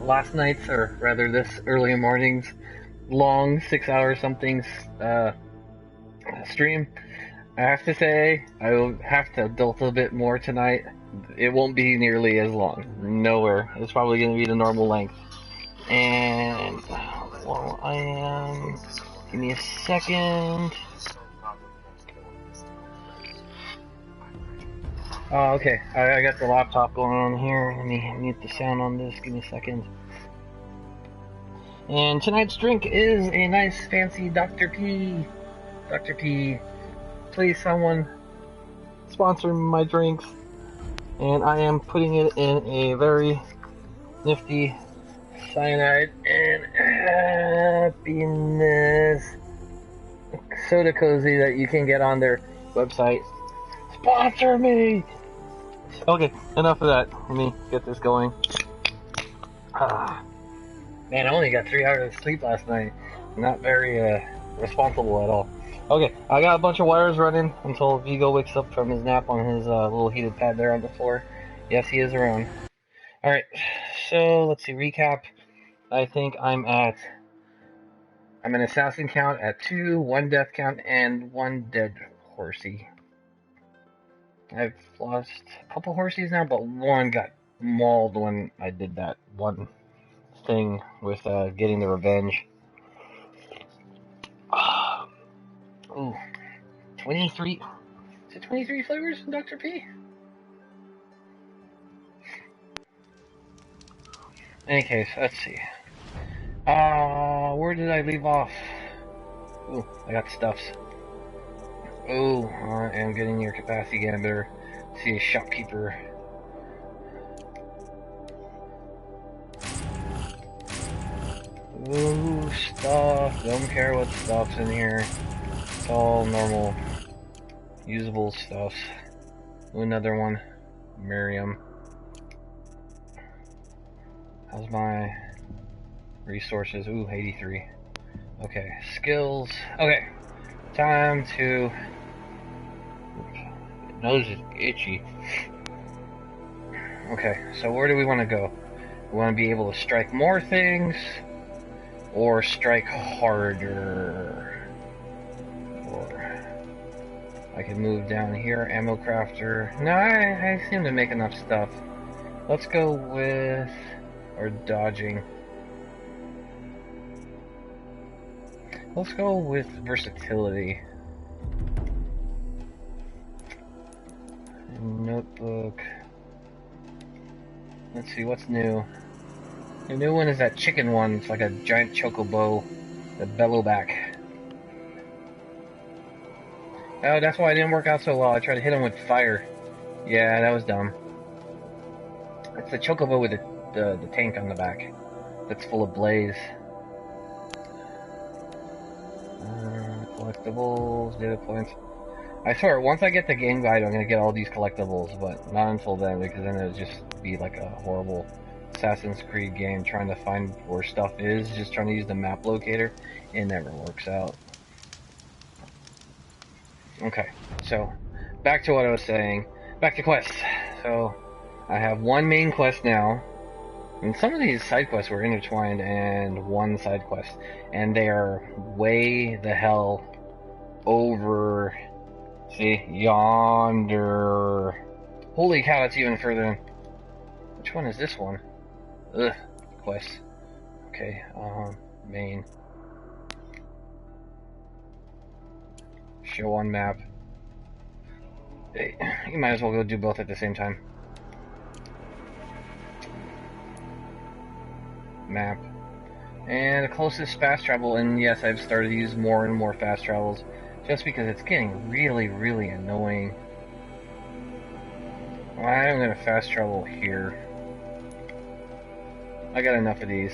last night's, or rather this early morning's, long 6 hour something stream. I have to say, I will have to adult a bit more tonight. It won't be nearly as long. Nowhere. It's probably going to be the normal length. And while I am, give me a second. Oh, okay. I got the laptop going on here. Let me mute the sound on this. Give me a second. And tonight's drink is a nice fancy Dr. P. Dr. P. Please, someone sponsor my drinks. And I am putting it in a very nifty cyanide and happiness soda cozy that you can get on their website. Sponsor me! Okay, enough of that. Let me get this going. Man, I only got 3 hours of sleep last night. Not very responsible at all. Okay, I got a bunch of wires running until Vigo wakes up from his nap on his little heated pad there on the floor. Yes, he is around. Alright, so let's see, recap. I think I'm an assassin count at 2, 1 death count, and 1 dead horsey. I've lost a couple horsies now, but one got mauled when I did that one thing with getting the revenge. Ooh, 23. Is it 23 flavors in Dr. P? In any case, let's see. Where did I leave off? Ooh, I got stuffs. Oh, I am getting your capacity gambler. See a shopkeeper. Ooh, stuff. Don't care what stuff's in here. It's all normal, usable stuff. Ooh, another one. Miriam. How's my resources? Ooh, 83. Okay, skills. Okay, time to... Nose is itchy. Okay, so where do we want to go? We want to be able to strike more things, or strike harder. Or I can move down here, ammo crafter. No, I seem to make enough stuff. Let's go with... or dodging. Let's go with versatility. Notebook. Let's see, what's new? The new one is that chicken one. It's like a giant chocobo. The bellowback. Oh, that's why it didn't work out so well. I tried to hit him with fire. Yeah, that was dumb. It's the chocobo with the tank on the back. That's full of blaze. Collectibles, data points. I swear, once I get the game guide, I'm gonna get all these collectibles, but not until then, because then it'll just be like a horrible Assassin's Creed game trying to find where stuff is, just trying to use the map locator. It never works out. Okay, so back to what I was saying. Back to quests. So I have one main quest now, and some of these side quests were intertwined and one side quest, and they are way the hell over. See, yonder. Holy cow, that's even further in. Which one is this one? Ugh, quest. Okay, main. Show on map. Hey, you might as well go do both at the same time. Map. And the closest fast travel, and yes, I've started to use more and more fast travels, just because it's getting really, really annoying. I'm gonna fast travel here. I got enough of these.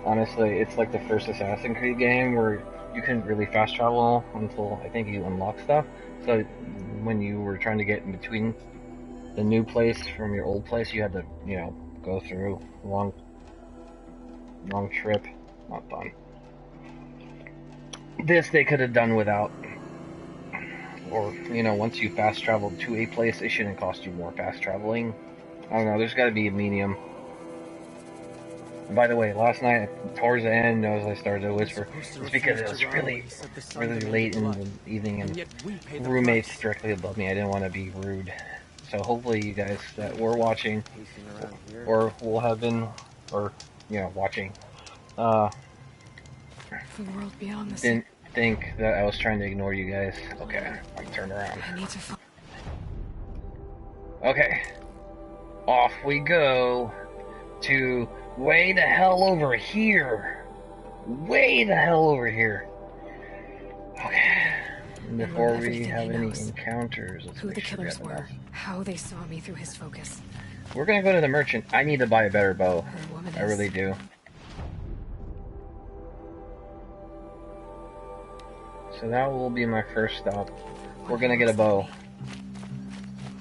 Honestly, it's like the first Assassin's Creed game where you couldn't really fast travel until I think you unlock stuff. So when you were trying to get in between the new place from your old place, you had to, you know, go through a long trip. Not fun. This they could have done without. Or, you know, once you fast traveled to a place, it shouldn't cost you more fast traveling. I don't know, there's gotta be a medium. By the way, last night towards the end, as I started to We're whisper, supposed to it's because reflect it was divine, really, said the sun really demanded late in blood, the evening, and and yet we pay the roommates price. directly above me. I didn't want to be rude, so hopefully you guys that were watching, Pacing around here. or will have been, or watching, uh, The world beyond the didn't think that I was trying to ignore you guys. Okay, I'm turned around. I need to find. Okay, off we go to way the hell over here. Way the hell over here. Okay. Before we have any encounters, let's who make the sure we killers have were, enough. how they saw me through his focus. We're gonna go to the merchant. I need to buy a better bow. Who the woman I really do. So that will be my first stop. We're gonna get a bow.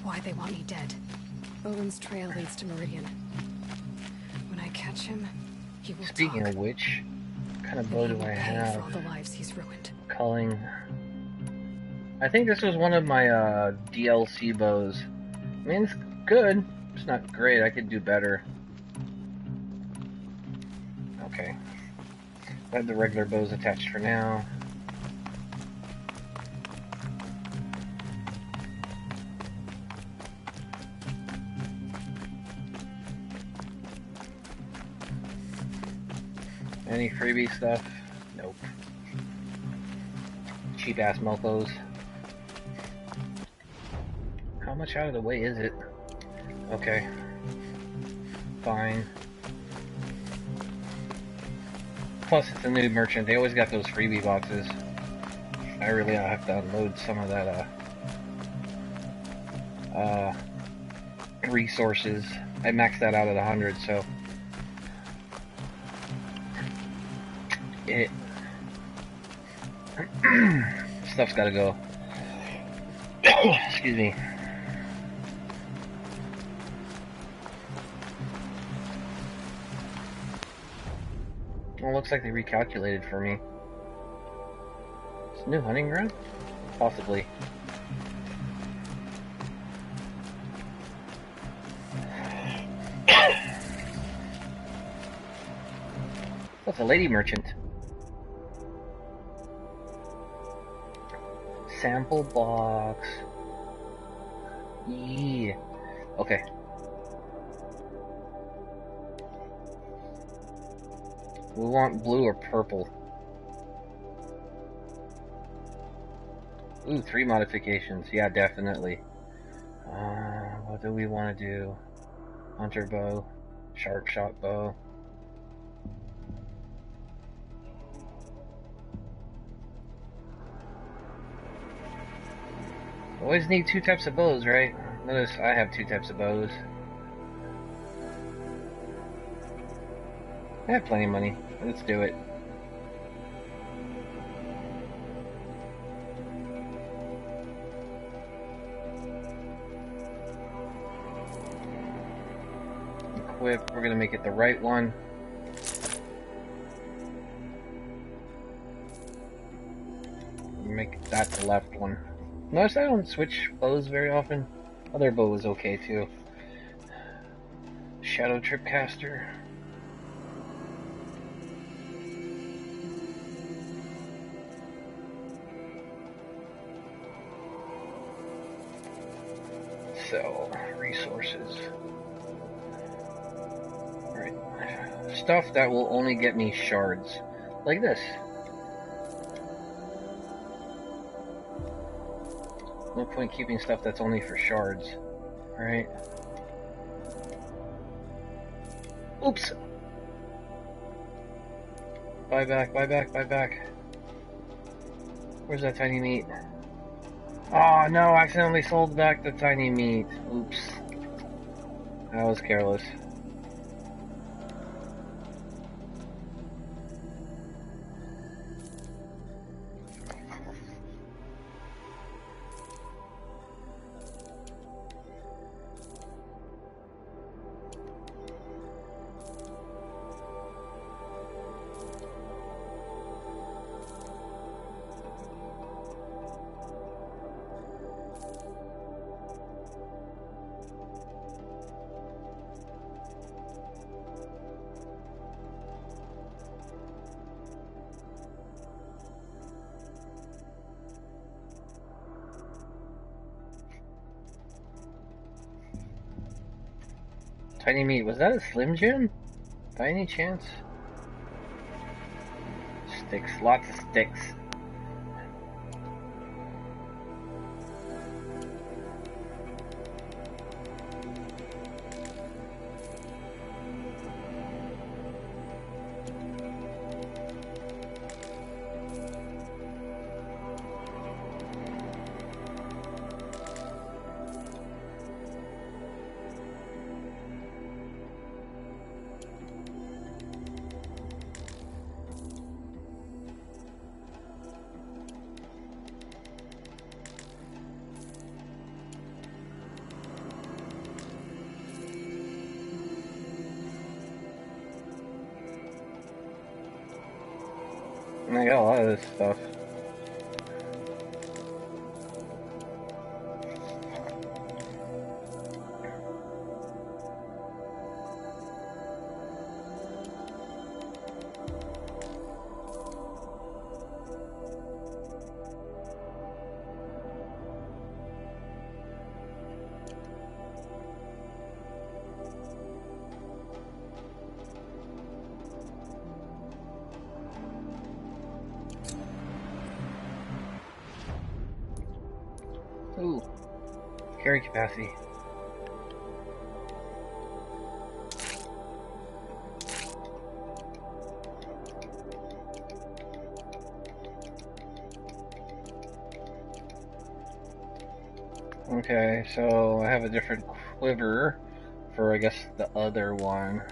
Why they want me dead. Owen's trail leads to Meridian. When I catch him, he will Speaking of which, what kind of bow do I have? for all the lives he's ruined. Culling. I think this was one of my DLC bows. I mean, it's good. It's not great. I could do better. Okay. I have the regular bows attached for now. Any freebie stuff? Nope. Cheap ass mofos. How much out of the way is it? Okay. Fine. Plus, it's a new merchant. They always got those freebie boxes. I really have to unload some of that, resources. I maxed that out at 100, so... Stuff's gotta go. Excuse me. Well, looks like they recalculated for me. It's a new hunting ground? Possibly. That's a lady merchant. Sample box. Yeah. Okay. We want blue or purple. Ooh, 3 modifications. Yeah, definitely. What do we want to do? Hunter bow. Sharp shot bow. Always need 2 types of bows, right? Notice I have 2 types of bows. I have plenty of money. Let's do it. Equip. We're gonna make it the right one. Make that the left one. Notice I don't switch bows very often. Other bow was okay too. Shadow Tripcaster. Sell resources. Alright. Stuff that will only get me shards. Like this. No point keeping stuff that's only for shards. Alright. Oops! Buy back, buy back, buy back. Where's that tiny meat? Oh no, I accidentally sold back the tiny meat. Oops. I was careless. Tiny meat, was that a Slim Jim? By any chance? Sticks, lots of sticks. And I got a lot of this stuff. Ooh, carry capacity. Okay, so I have a different quiver for, I guess, the other one.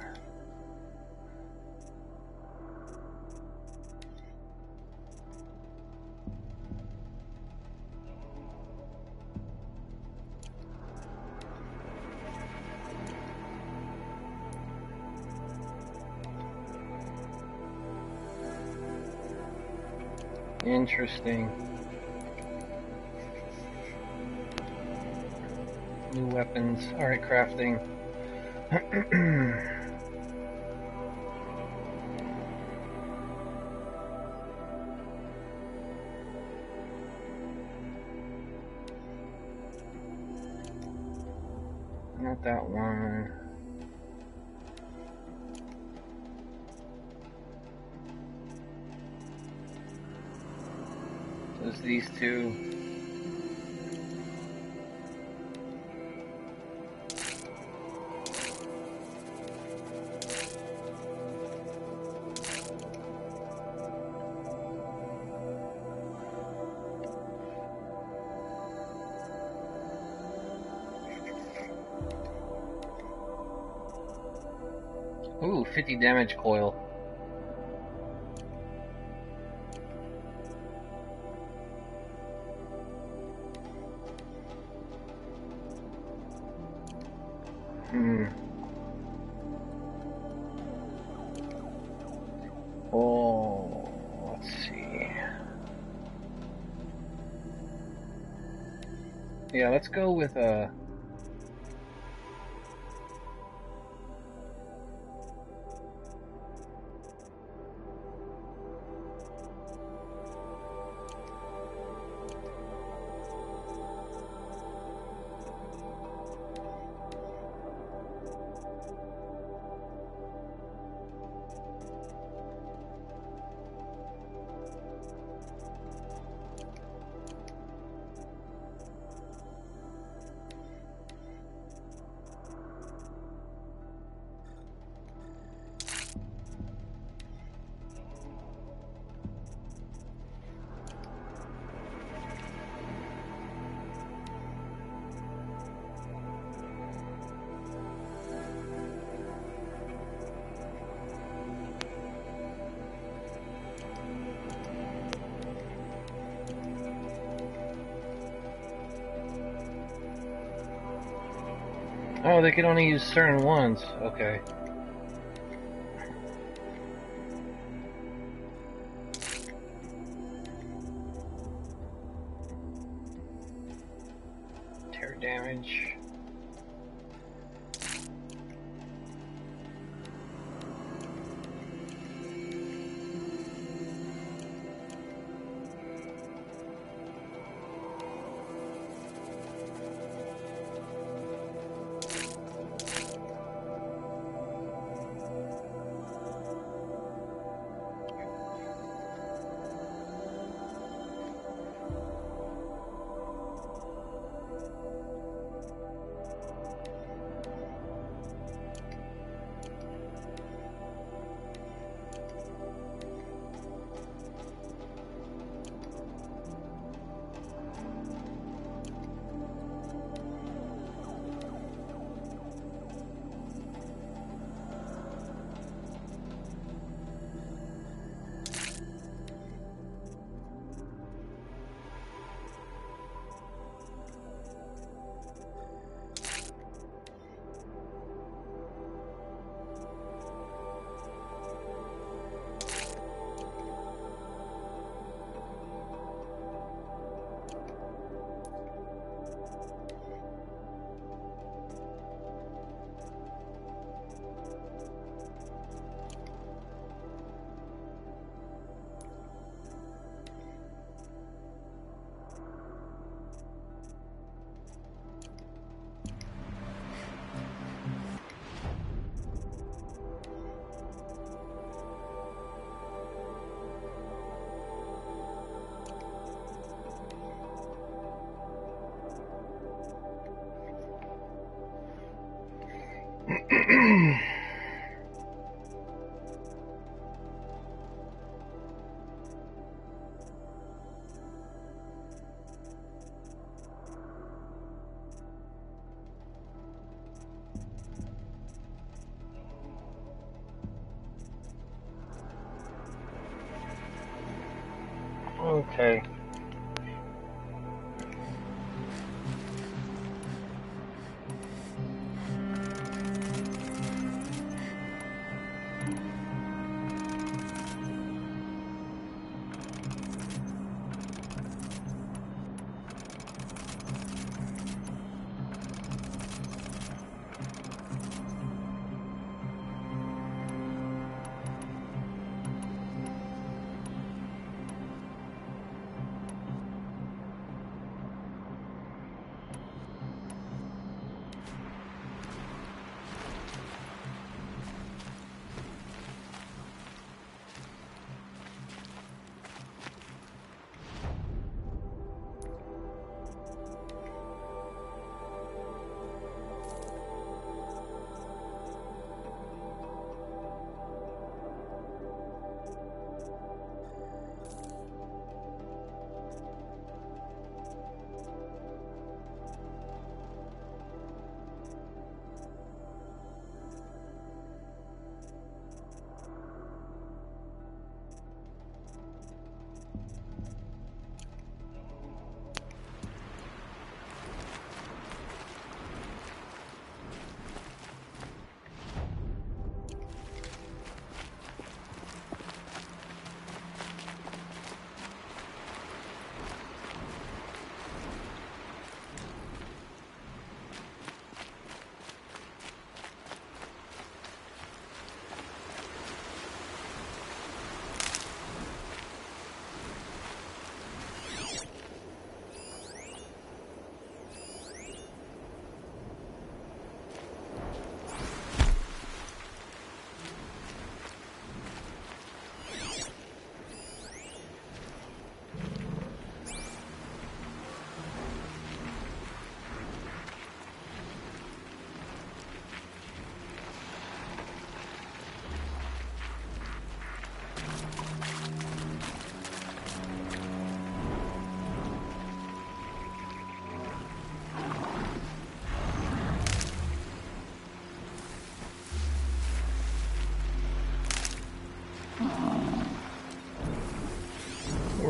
Interesting. New weapons. Alright, crafting. Not that one. There's these two. Ooh, 50 damage coil. Oh, let's see. Yeah, let's go with oh, they can only use certain ones. Okay. Tear damage. Okay.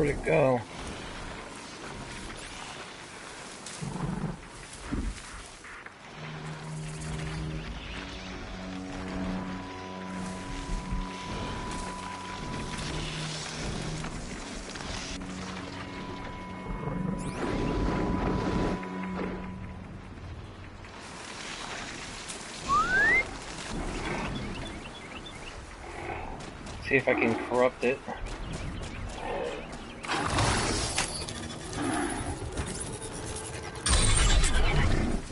Where'd it go? See if I can corrupt it.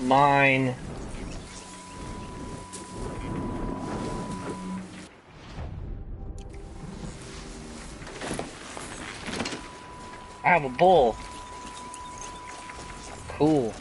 Mine. I have a bull. Cool.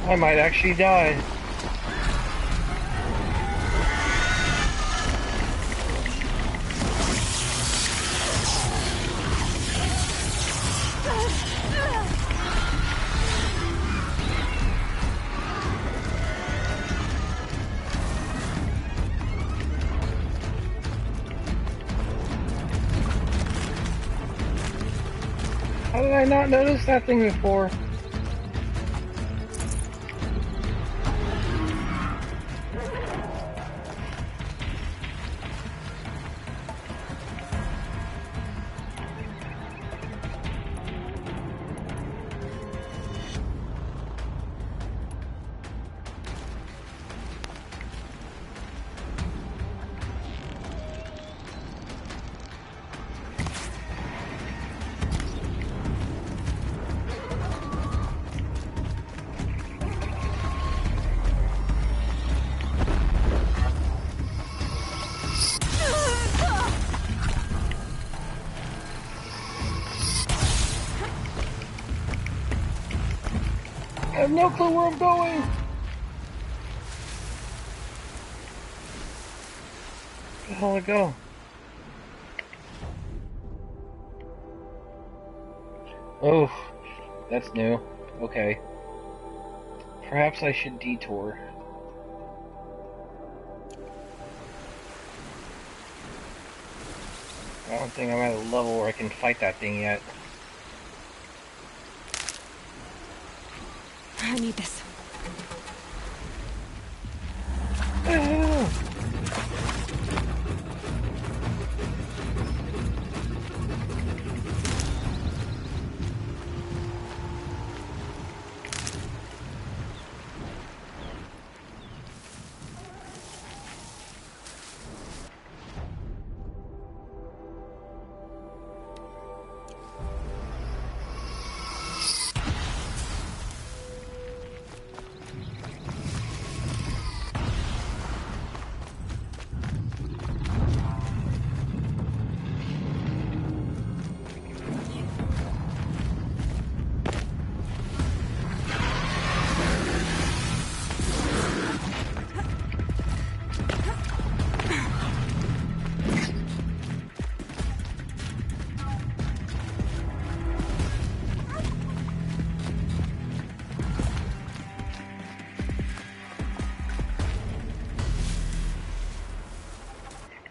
I might actually die. How did I not notice that thing before? I have no clue where I'm going! Where the hell did I go? Oh, that's new. Okay. Perhaps I should detour. I don't think I'm at a level where I can fight that thing yet. I need this.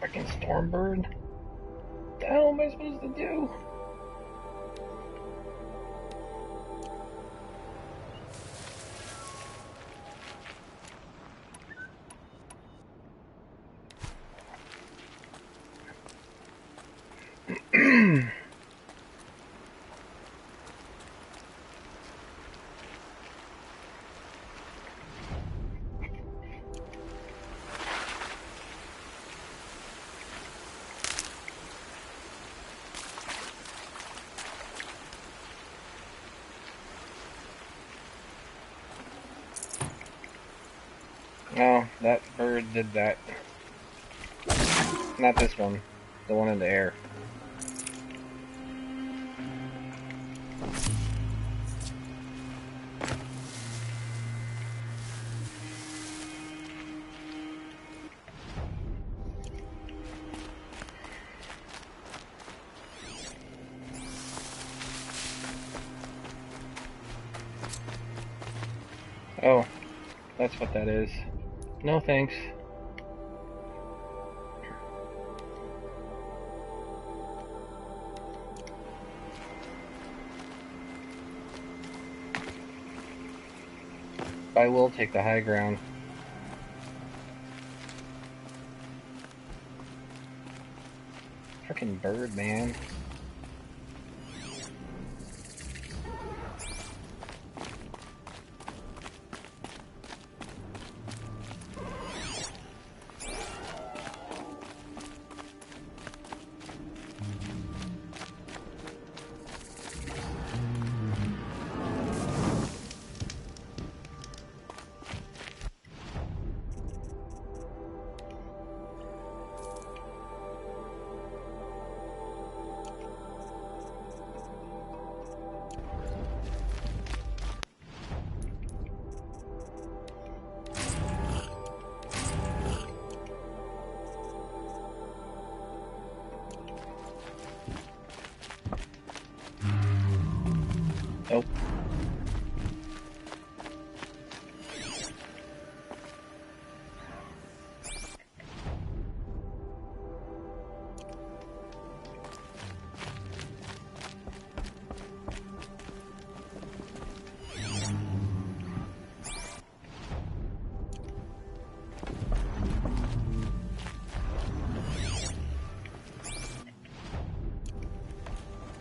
Fucking Stormbird. What the hell am I supposed to do? No, that bird did that. Not this one. The one in the air. Oh, that's what that is. No thanks. I will take the high ground. Frickin' bird, man.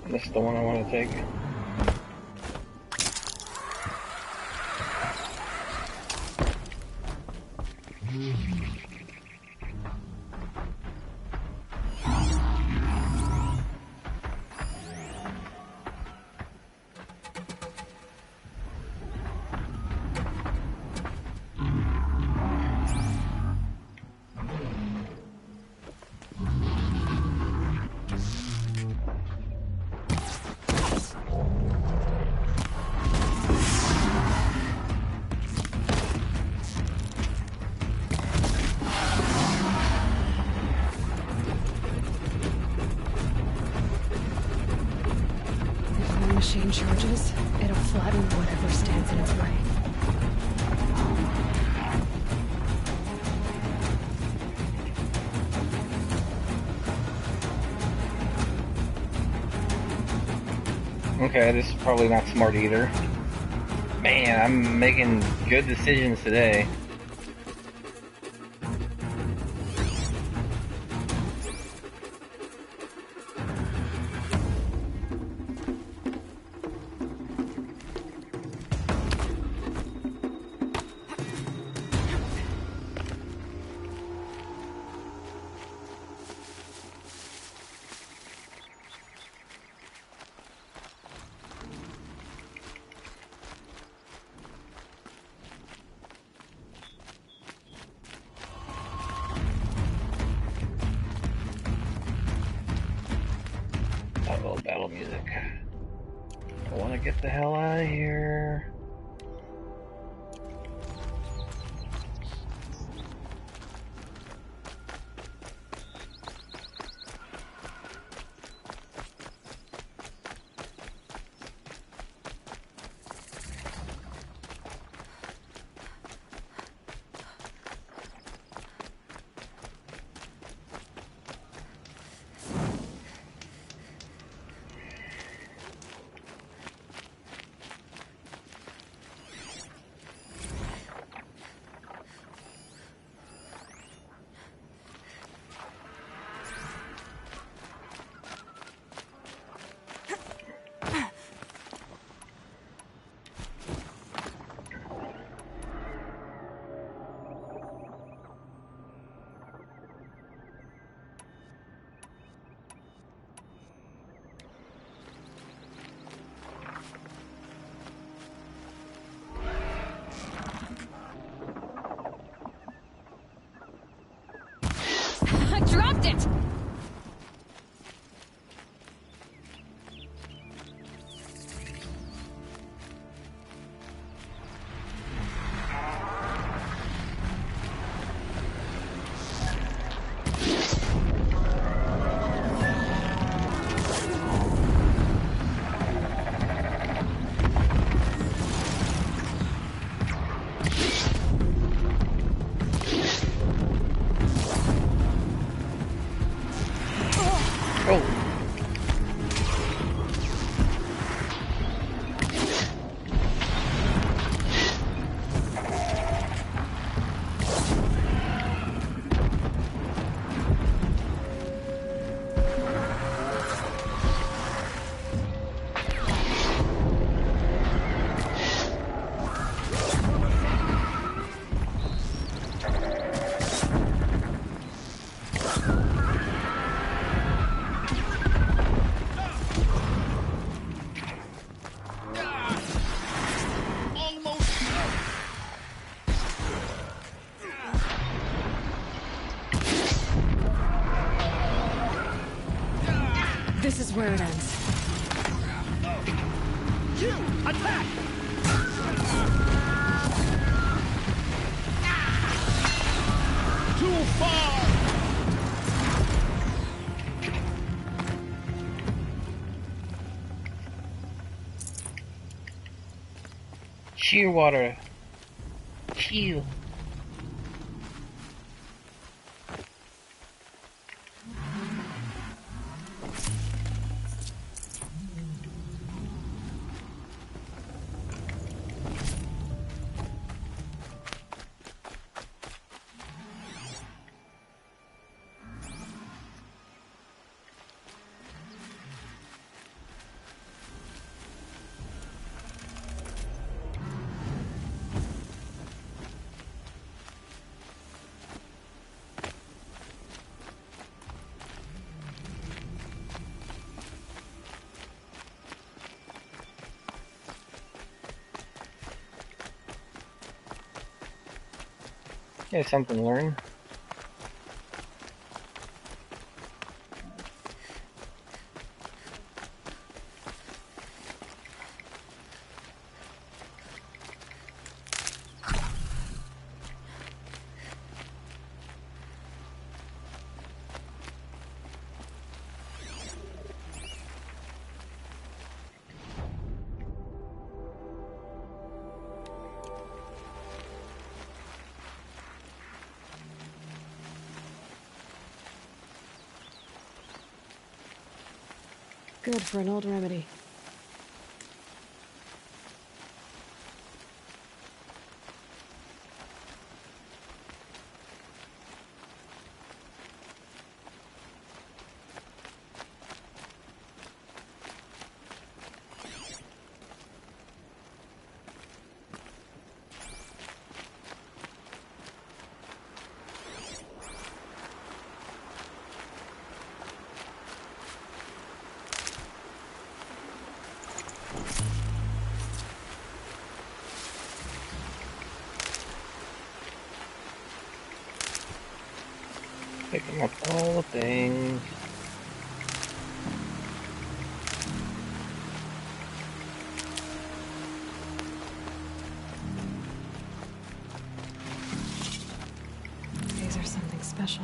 This is the one I want to take. Machine charges, it'll flatten whatever stands in its way. Okay, this is probably not smart either. Man, I'm making good decisions today. Uh-oh, battle music. I want to get the hell out of here. I dropped it! This is where it ends. You! Attack! Too far! Shearwater. Chill. Yeah, something to learn. Good for an old remedy. Picking up all the things. These are something special.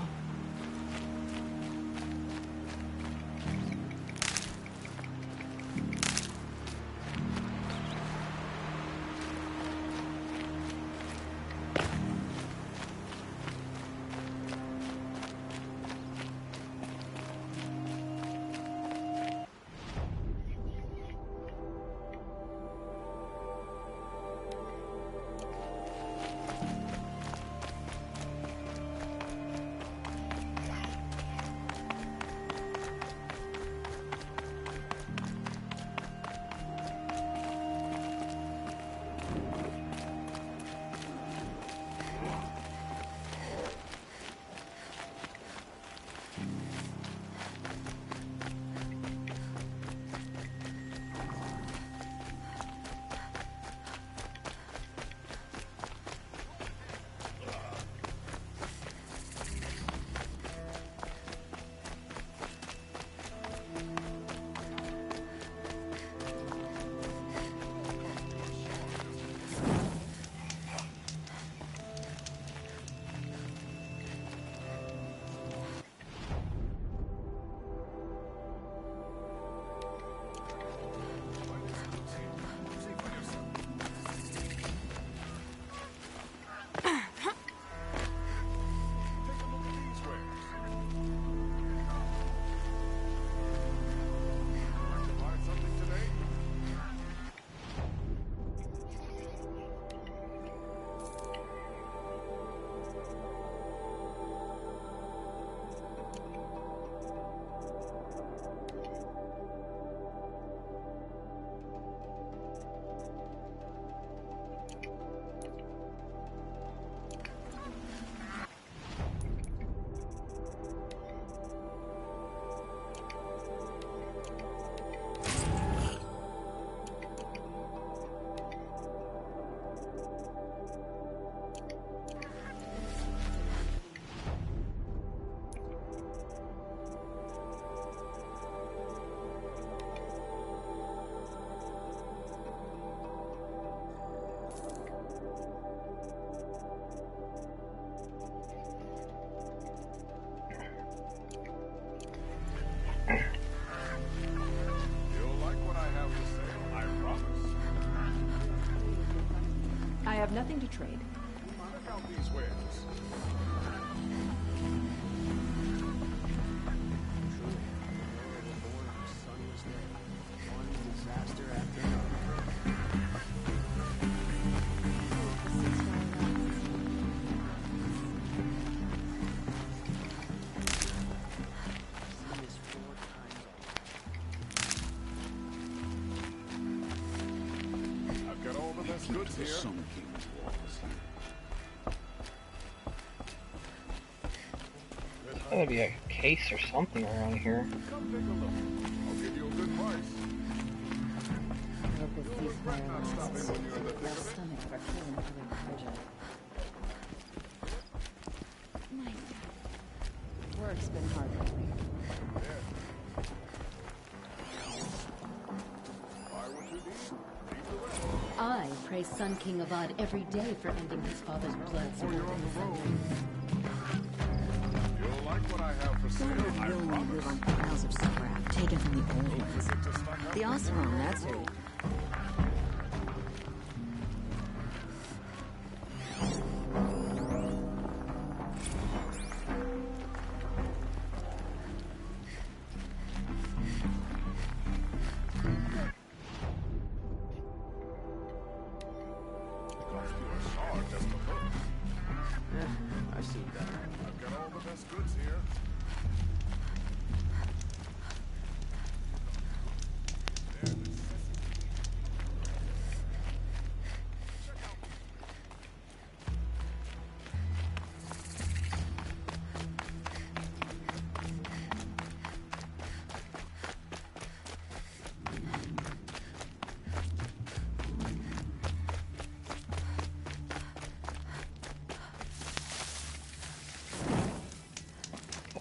I have nothing to trade. Check out these wares. I've got all the best goods here. Some king's walls here. There'll be a case or something around here. Come take a look. I'll give you a good price. You'll regret not stopping when you're in the thick of it. Stomach for killing other project. Work's been hard lately. Buy what you need, leave the rest. I praise Sun King Avad every day for ending his father's blood Before you're on the road. You'll like what I have for sale, Someone I would willingly live on promise. piles of scrap taken from the old ones. Is it to stock up? The Oseram, that's who. Cost you a shard just to look. I've seen better. I've got all the best goods here. Their necessity. Check out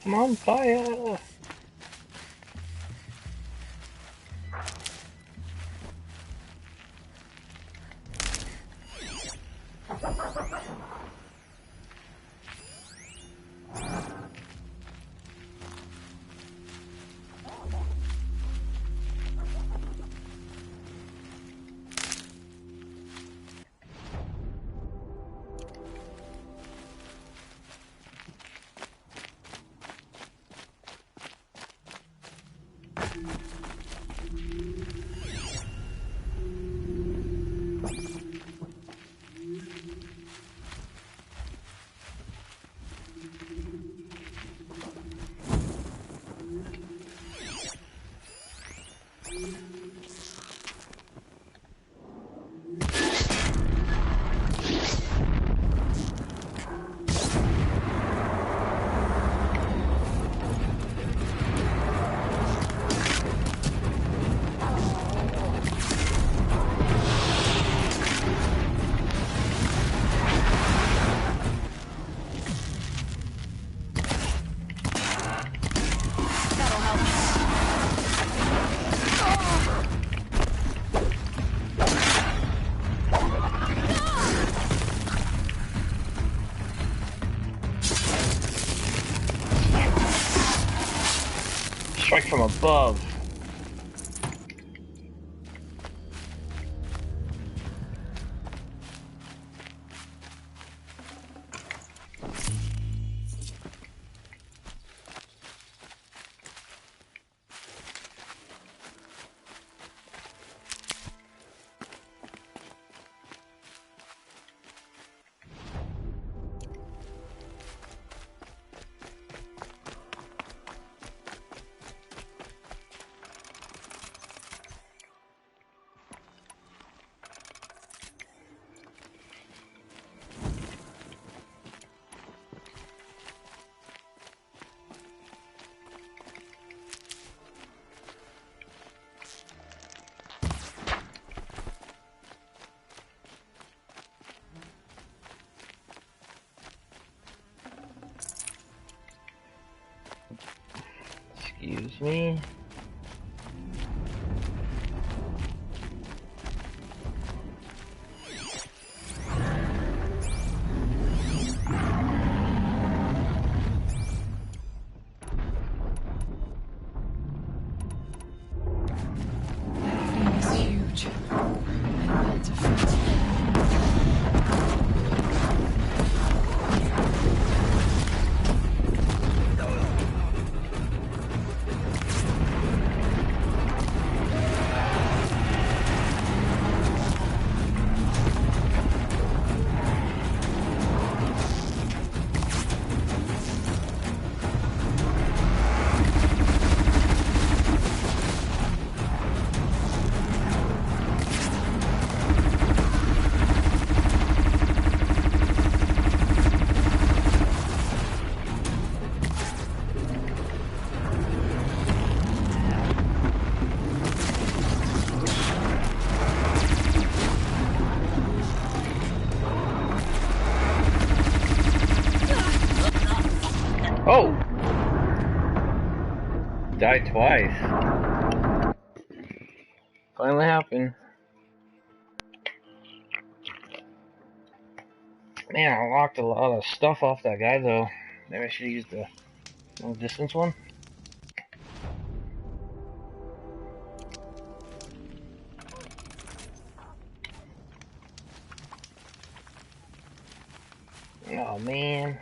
I'm on fire! Strike from above. Excuse me. It's huge. And well defended. died twice. Finally happened. Man, I locked a lot of stuff off that guy though. Maybe I should use the long distance one. Oh man.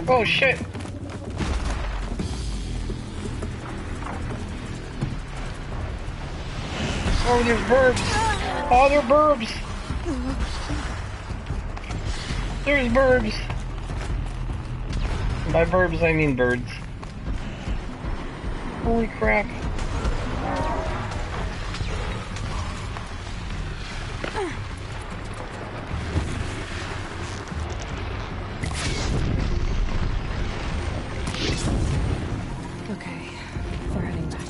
Oh shit! Oh, there's burbs! Oh, they're burbs! There's burbs! By burbs, I mean birds. Holy crap. Okay, we're heading back.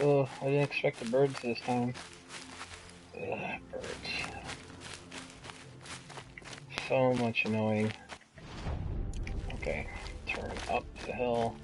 Ugh, I didn't expect the birds this time. Ugh, birds. So much annoying. Okay, turn up the hill.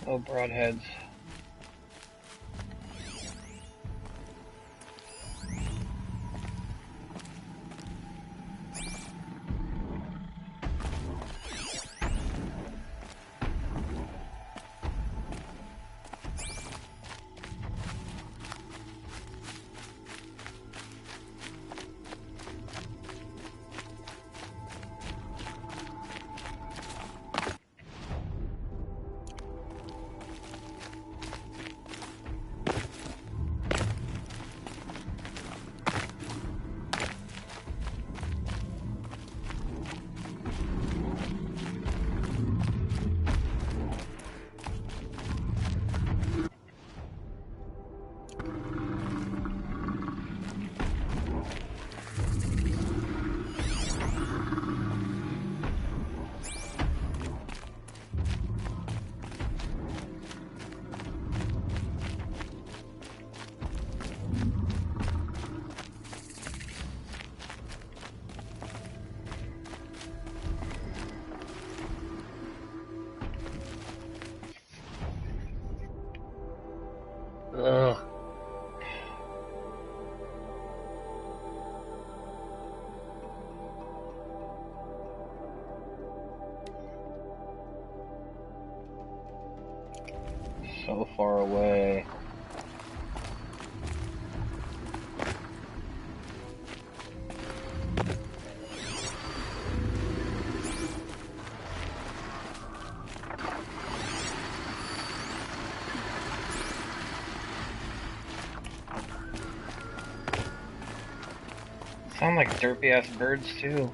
Oh, broadheads. Ugh. So far away. Sound like derpy ass birds too.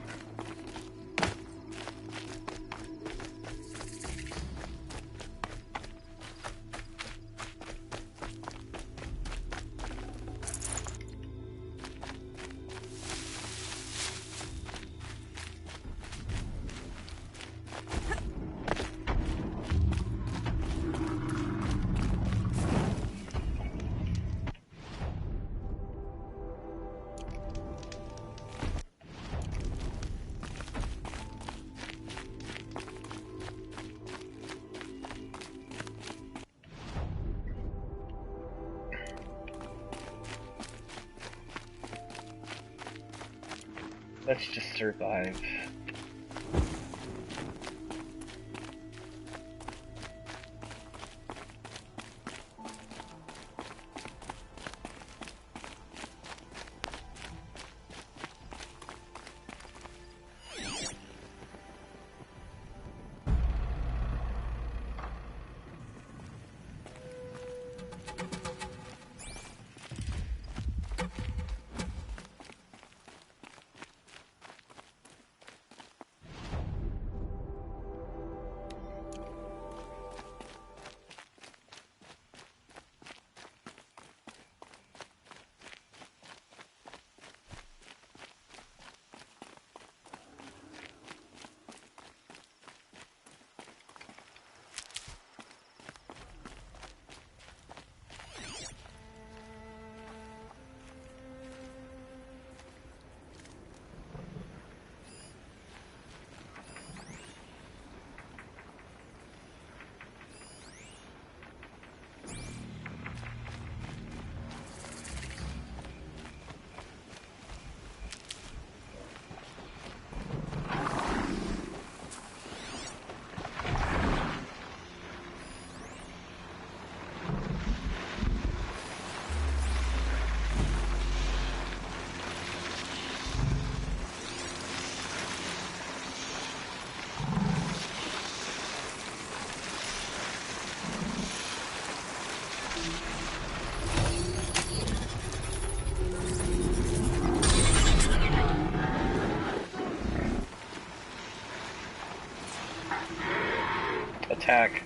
Let's just survive. Attack.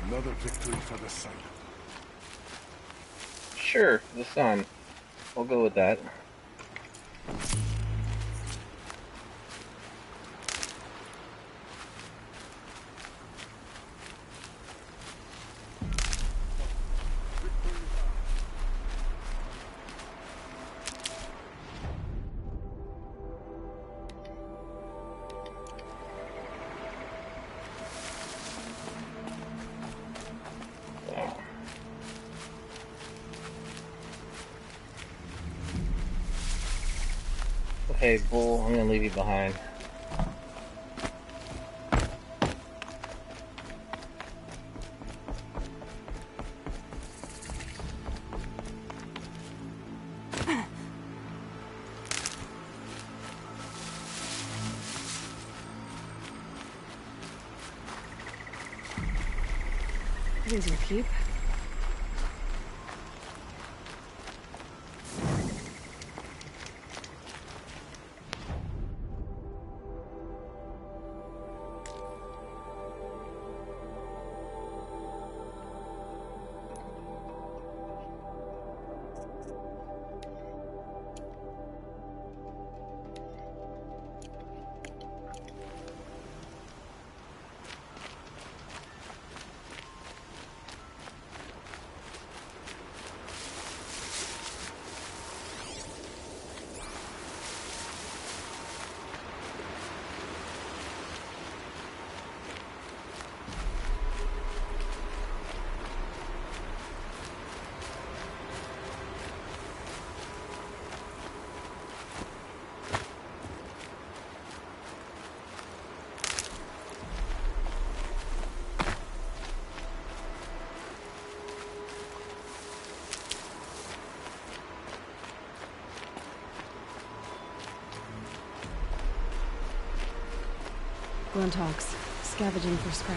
Another victory for the sun. Sure, the sun. We'll go with that. Hey, Bull, I'm gonna leave you behind. Here's your keep. Grunthawks, scavenging for scrap.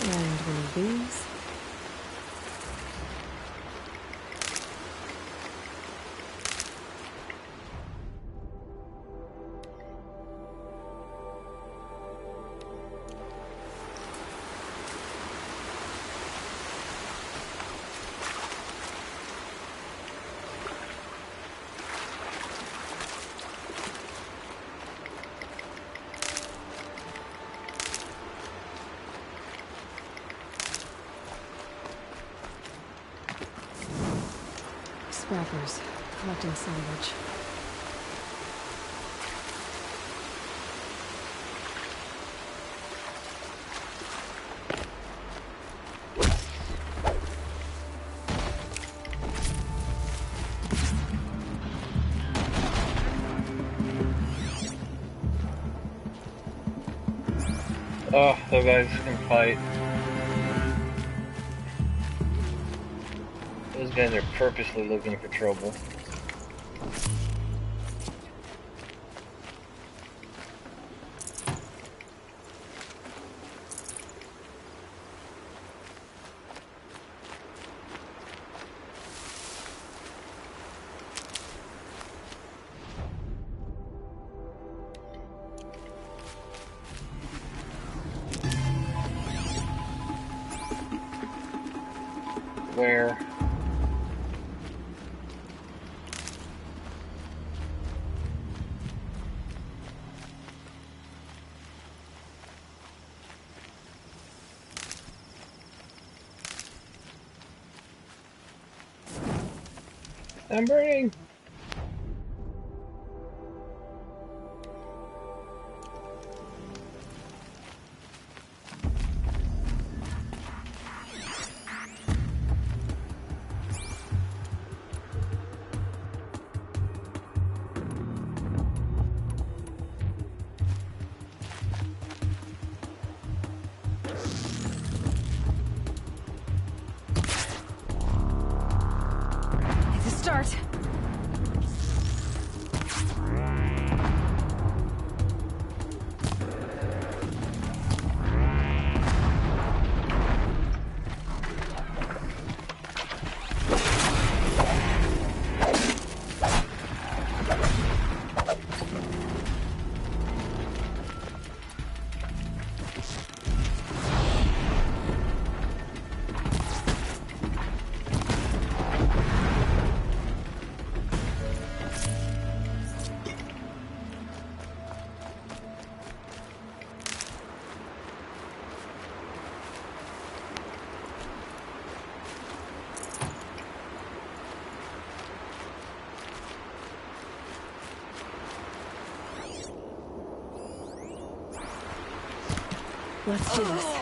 And one of these. Scrappers, collecting salvage. Oh, those guys can fight. Those guys are purposely looking for trouble. Where? I'm burning! It's a start. Let's do this.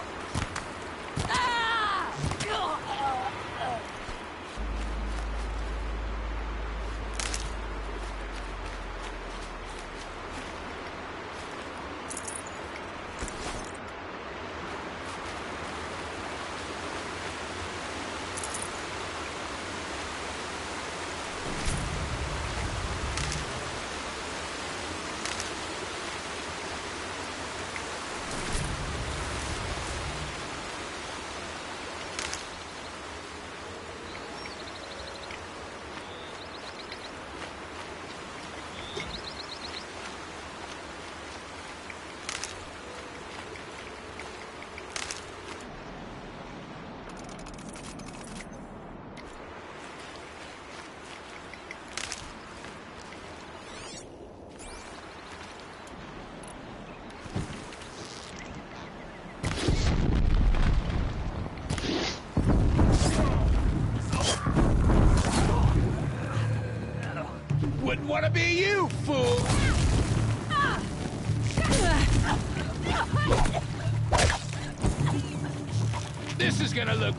Wouldn't want to be you, fool! This is gonna look...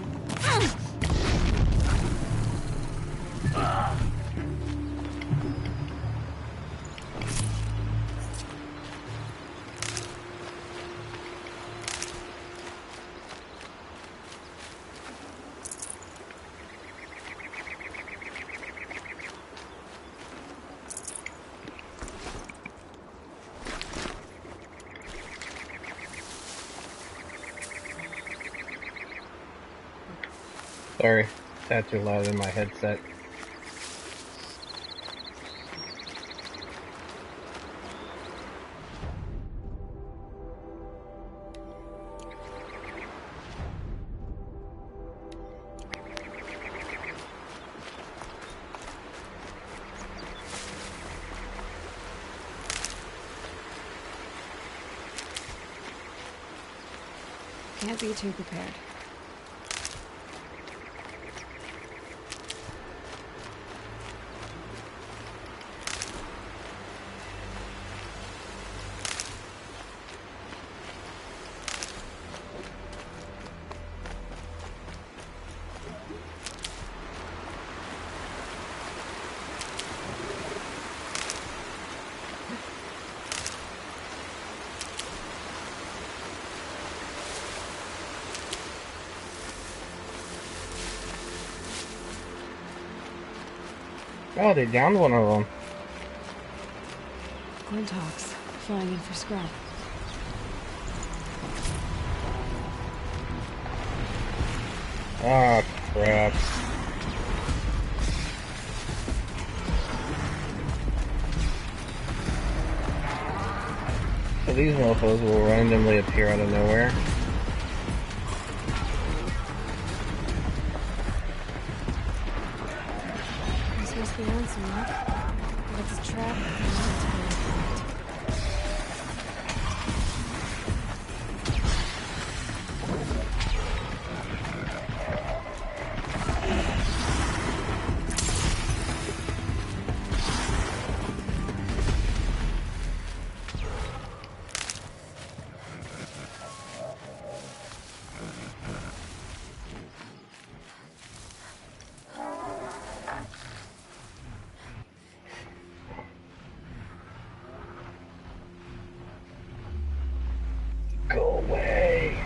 Sorry, that's too loud in my headset. Can't be too prepared. Oh, they downed one of them. Glinthawks, flying in for scrap. Ah, crap. So these mofos will randomly appear out of nowhere. having some luck, but it's a trap. And not to be unplugged. Go away.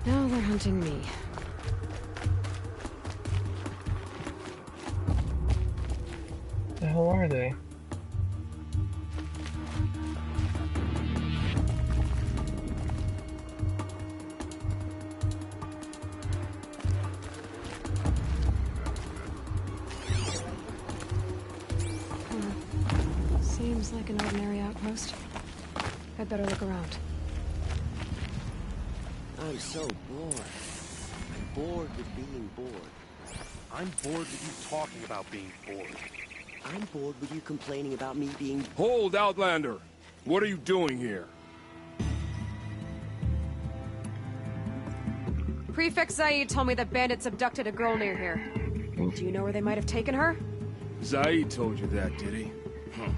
Now they're hunting me. The hell are they? Seems like an ordinary outpost. I'd better look around. I'm so bored. I'm bored with being bored. I'm bored with you talking about being bored. I'm bored with you complaining about me being... Hold, Outlander! What are you doing here? Prefect Zaid told me that bandits abducted a girl near here. Do you know where they might have taken her? Zaid told you that, did he? Huh.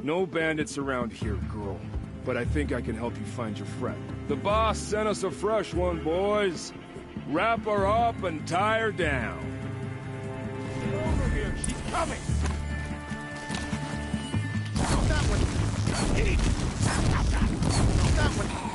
No bandits around here, girl. But I think I can help you find your friend. The boss sent us a fresh one, boys. Wrap her up and tie her down. Get over here, she's coming! That one! Hey. That one!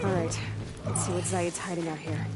Alright, let's see what Zaid's hiding out here.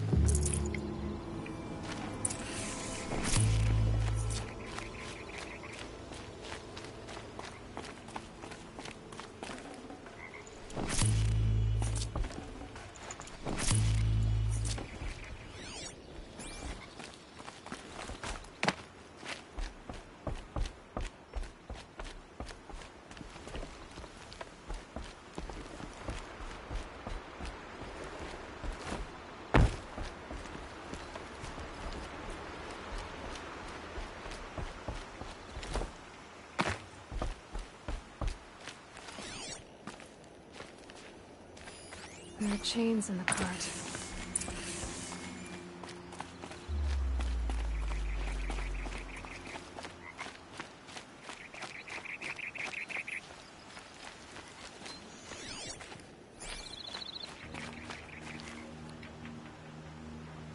There are chains in the cart.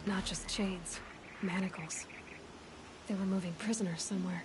Not just chains, manacles. They were moving prisoners somewhere.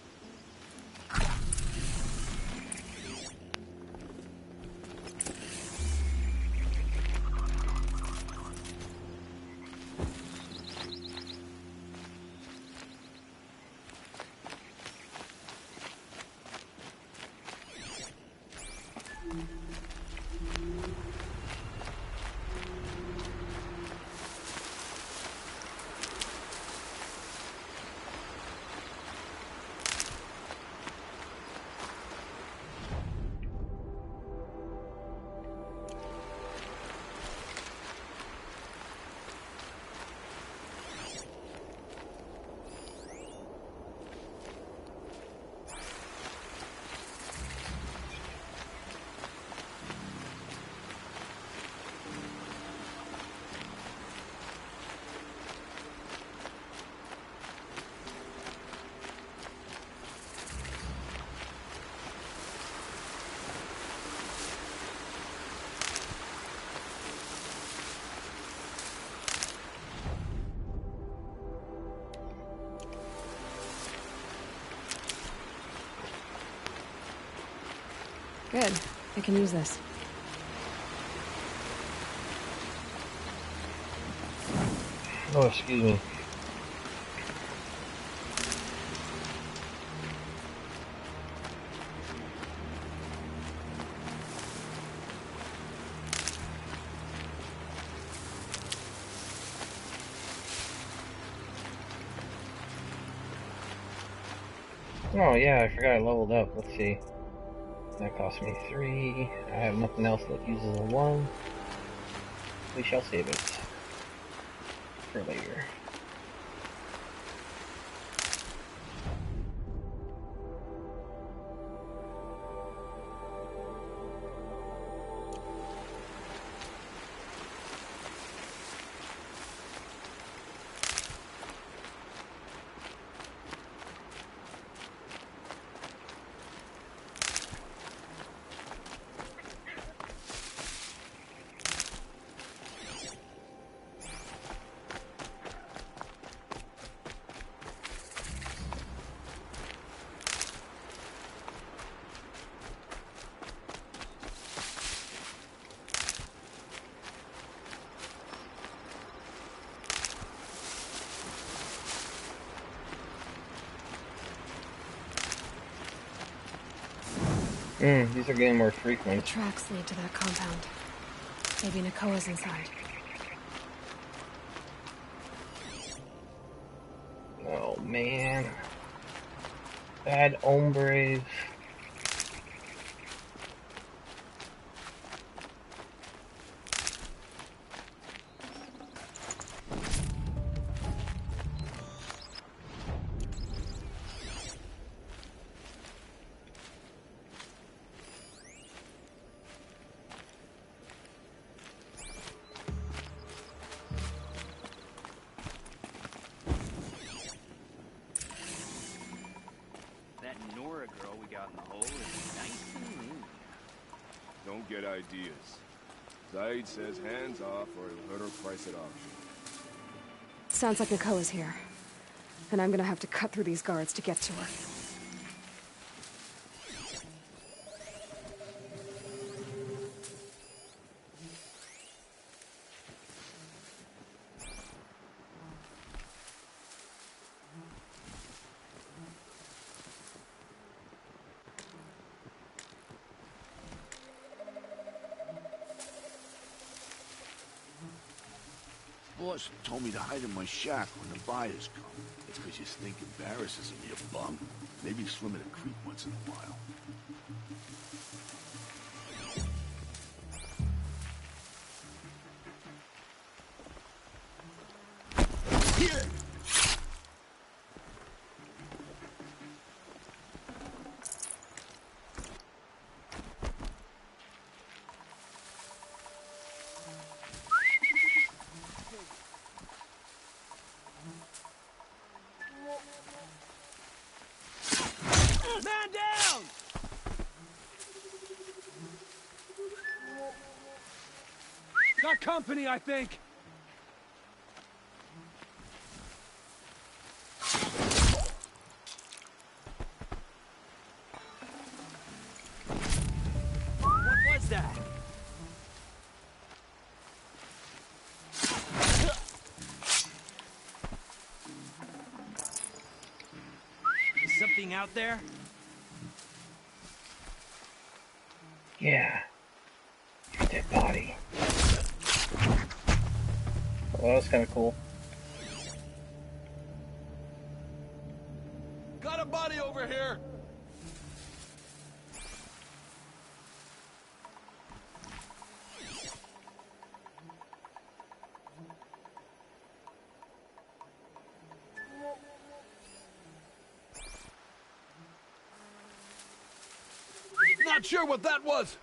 Good. I can use this. Oh, excuse me. Oh yeah, I forgot I leveled up. Let's see. That cost me 3. I have nothing else that uses a 1. We shall save it for later. These are getting more The frequent. tracks lead to that compound. Maybe Nakoa's inside. Oh man. Bad hombres. That Nora girl we got in the hole is nice and mean. Don't get ideas. Zaid says hands off or he'll hurt her price at auction. Sounds like Nakoa's here. And I'm gonna have to cut through these guards to get to her. Boss told me to hide in my shack when the buyers come. It's because you stink embarrasses me, you bum. Maybe swim in a creek once in a while. Here! Man down! Got company, I think. What was that? Is something out there? Yeah. Dead body. Well, that was kind of cool. Got a body over here! Not sure what that was!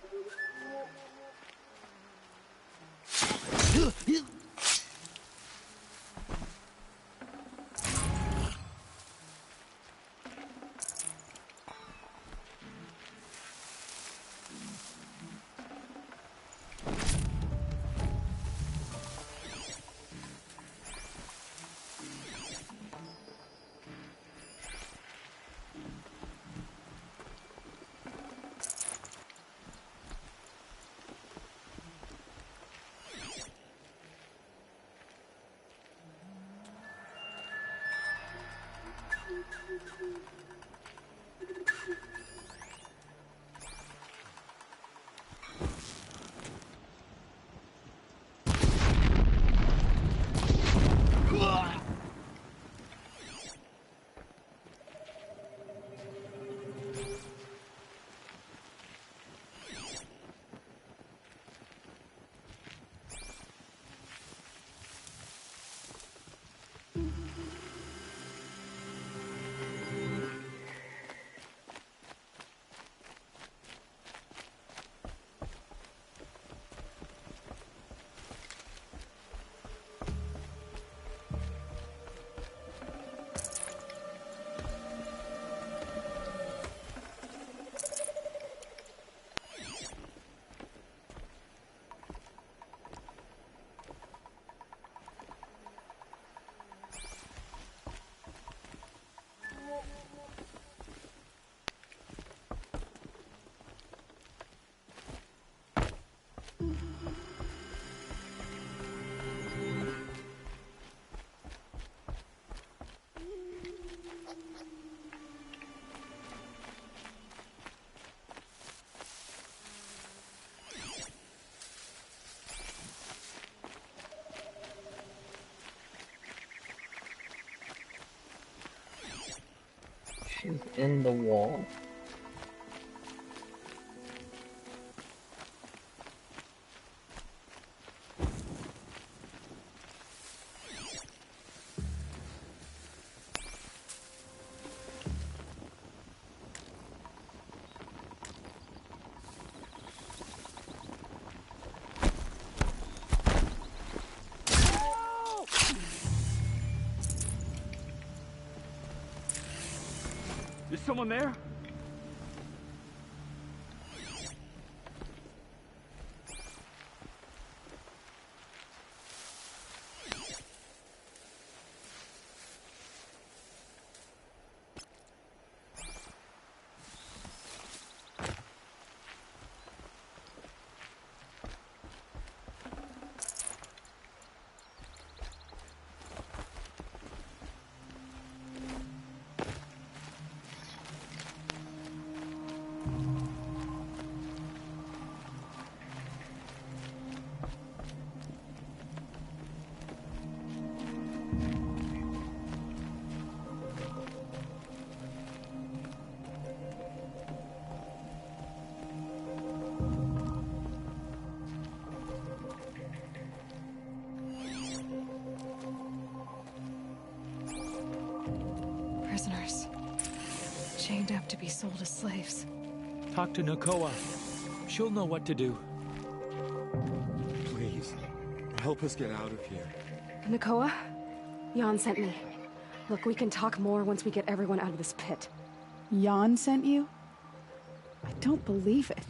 She's in the wall. Is someone there? Prisoners. Chained up to be sold as slaves. Talk to Nakoa. She'll know what to do. Please, help us get out of here. Nakoa? Jan sent me. Look, we can talk more once we get everyone out of this pit. Jan sent you? I don't believe it.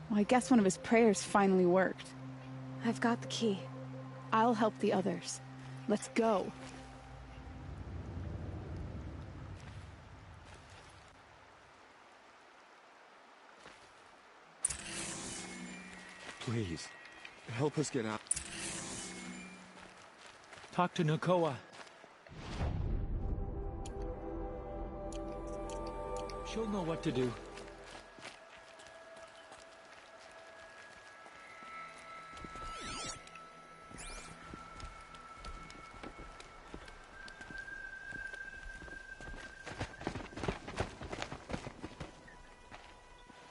Well, I guess one of his prayers finally worked. I've got the key. I'll help the others. Let's go. Please, help us get out. Talk to Nakoa. She'll know what to do.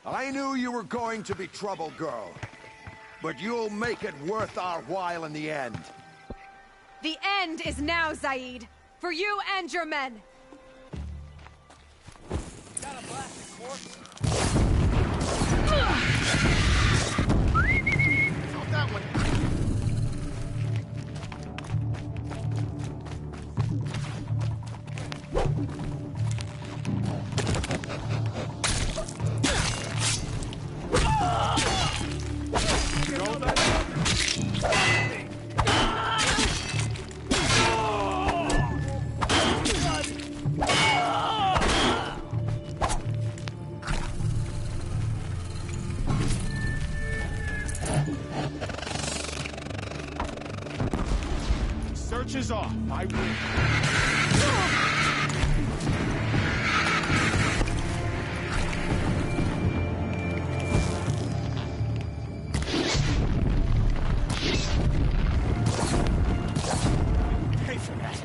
I knew you were going to be trouble, girl. But you'll make it worth our while in the end. The end is now, Zaid. For you and your men. Got a blasted corpse. Not that one. Search is off. I win. Pay for that.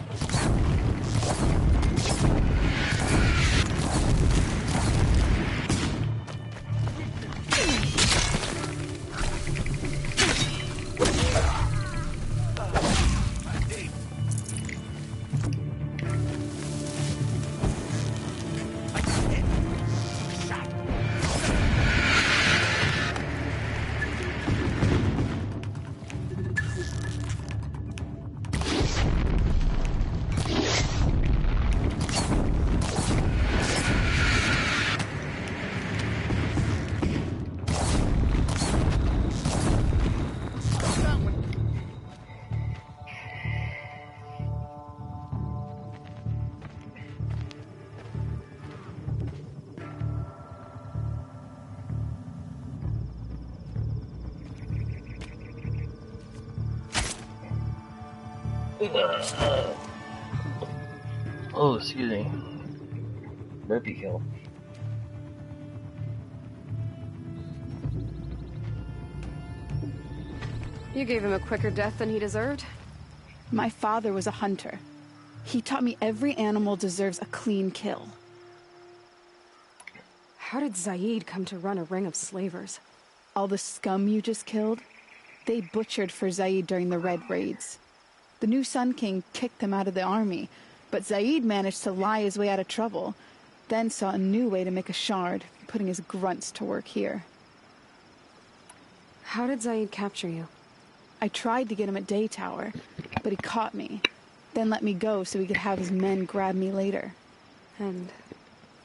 Oh, excuse me. Burpee kill. You gave him a quicker death than he deserved? My father was a hunter. He taught me every animal deserves a clean kill. How did Zaid come to run a ring of slavers? All the scum you just killed? They butchered for Zaid during the Red Raids. The new Sun King kicked them out of the army, but Zaid managed to lie his way out of trouble, then saw a new way to make a shard, putting his grunts to work here. How did Zaid capture you? I tried to get him at Day Tower, but he caught me, then let me go so he could have his men grab me later. And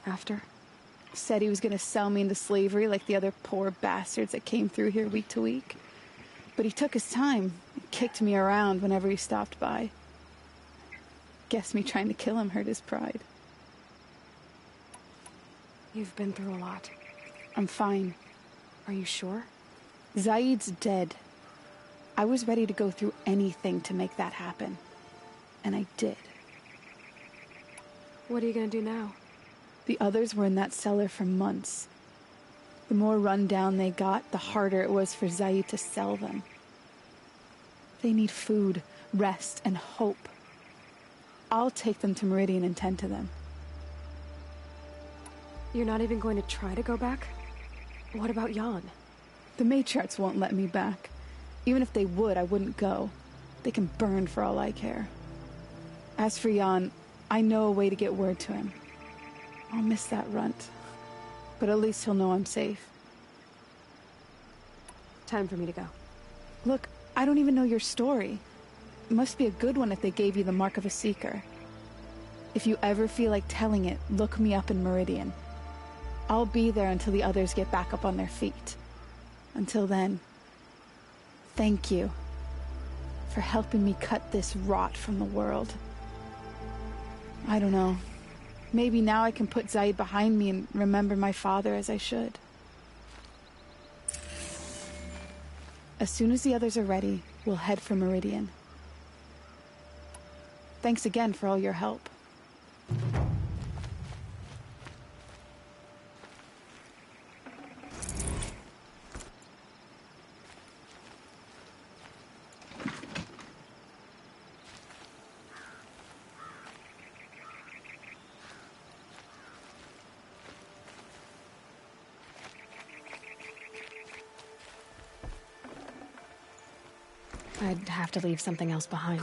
after? Said he was going to sell me into slavery like the other poor bastards that came through here week to week. But he took his time and kicked me around whenever he stopped by. Guess me trying to kill him hurt his pride. You've been through a lot. I'm fine. Are you sure? Zaid's dead. I was ready to go through anything to make that happen. And I did. What are you gonna do now? The others were in that cellar for months. The more run down they got, the harder it was for Zaid to sell them. They need food, rest, and hope. I'll take them to Meridian and tend to them. You're not even going to try to go back? What about Jan? The matriarchs won't let me back. Even if they would, I wouldn't go. They can burn for all I care. As for Jan, I know a way to get word to him. I'll miss that runt. But at least he'll know I'm safe. Time for me to go. Look, I don't even know your story. It must be a good one if they gave you the mark of a seeker. If you ever feel like telling it, look me up in Meridian. I'll be there until the others get back up on their feet. Until then, thank you for helping me cut this rot from the world. I don't know. Maybe now I can put Zaid behind me and remember my father as I should. As soon as the others are ready, we'll head for Meridian. Thanks again for all your help. I'd have to leave something else behind.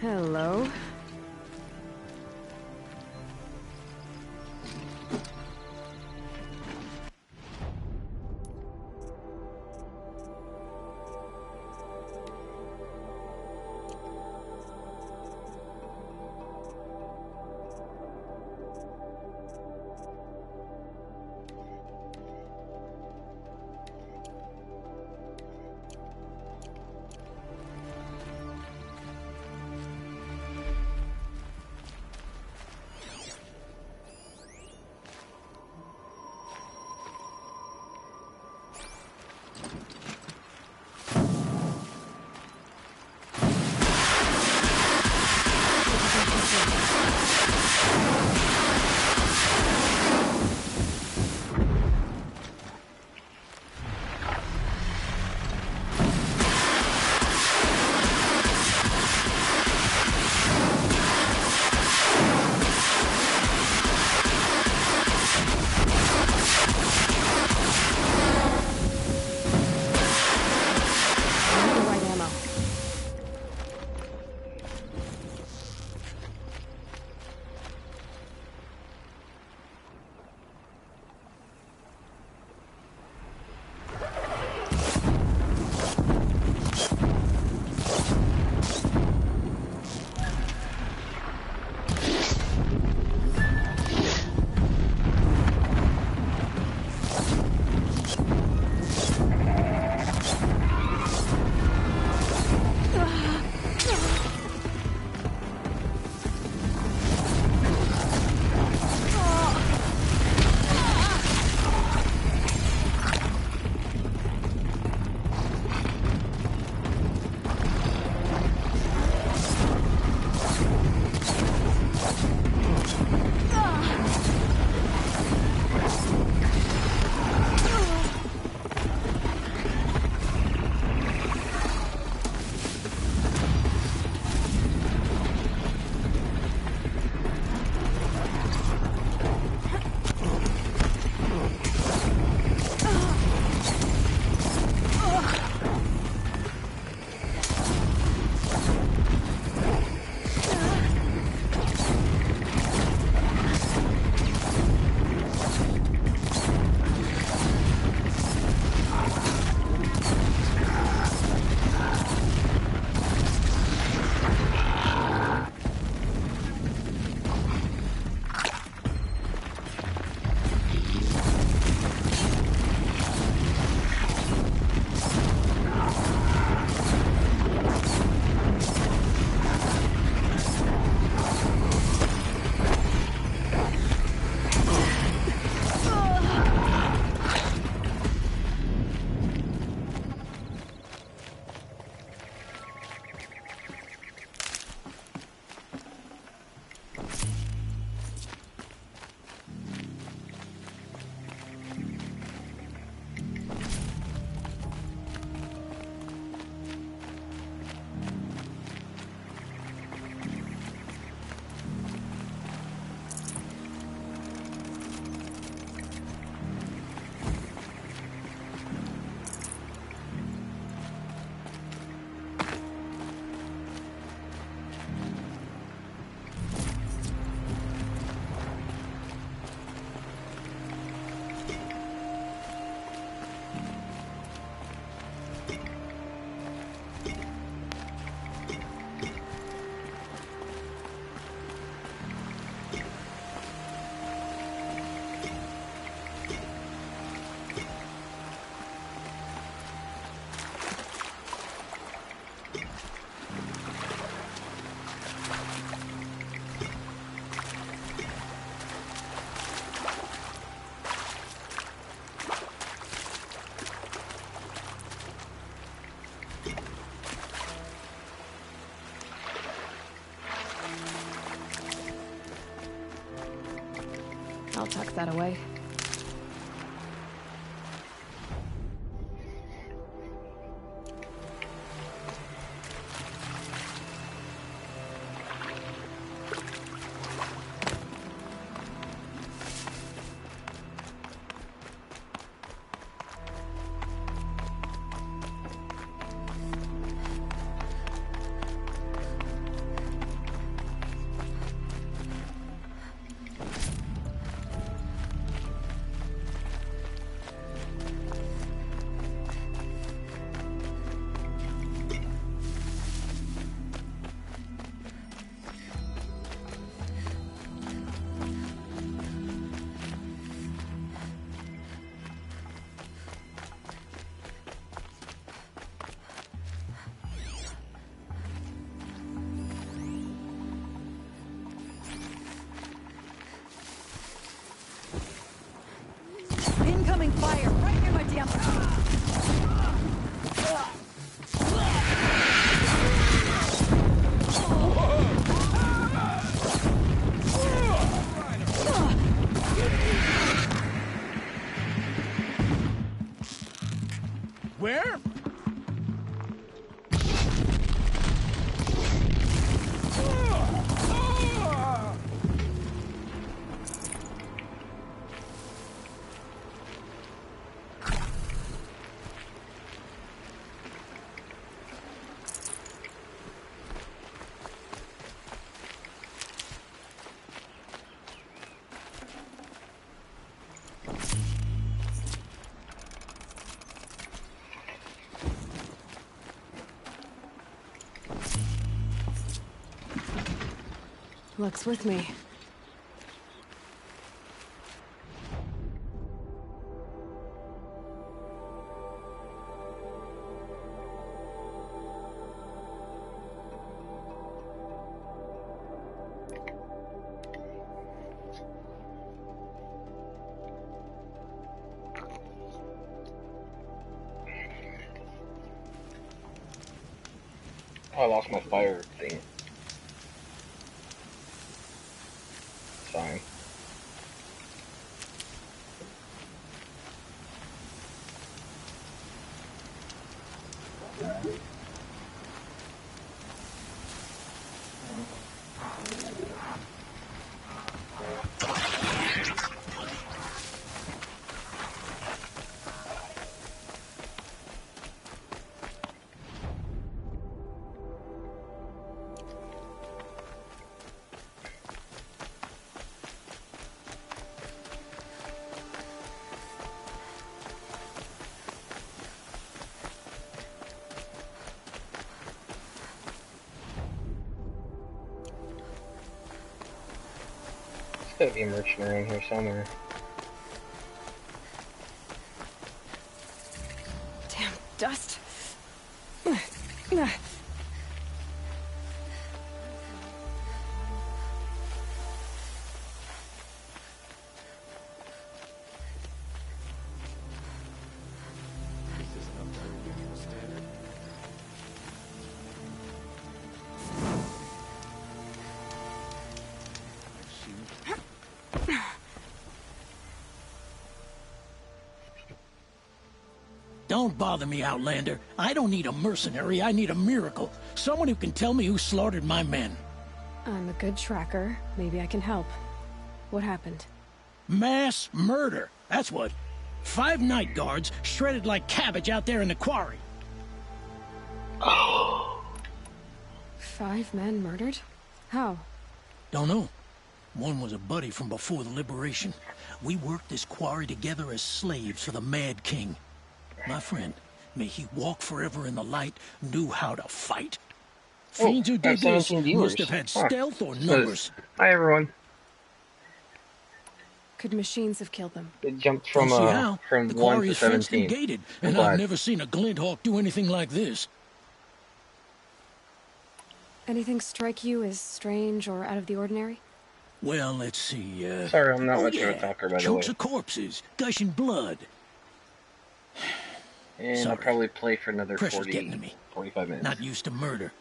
Hello. I'll tuck that away. Incoming fire right near my damn. Where? Luck's with me. Oh, I lost my fire thing. Fine. There's gotta be a merchant around here somewhere. Damn dust. Don't bother me, Outlander. I don't need a mercenary, I need a miracle. Someone who can tell me who slaughtered my men. I'm a good tracker. Maybe I can help. What happened? Mass murder, that's what. 5 night guards shredded like cabbage out there in the quarry. 5 men murdered? How? Don't know. One was a buddy from before the liberation. We worked this quarry together as slaves for the Mad King. My friend, may he walk forever in the light, knew how to fight. Fiends who did this must have had stealth or numbers. Hi, everyone. Could machines have killed them? It jumped from the 1 quarry to is fenced 17. and gated, and I've never seen a Glinthawk do anything like this. Anything strike you as strange or out of the ordinary? Well, let's see, Sorry, I'm not much of a talker, by the way. chunks of corpses, gushing blood. And Sorry. I'll probably play for another Pressure's getting to me. 45 minutes. Not used to murder.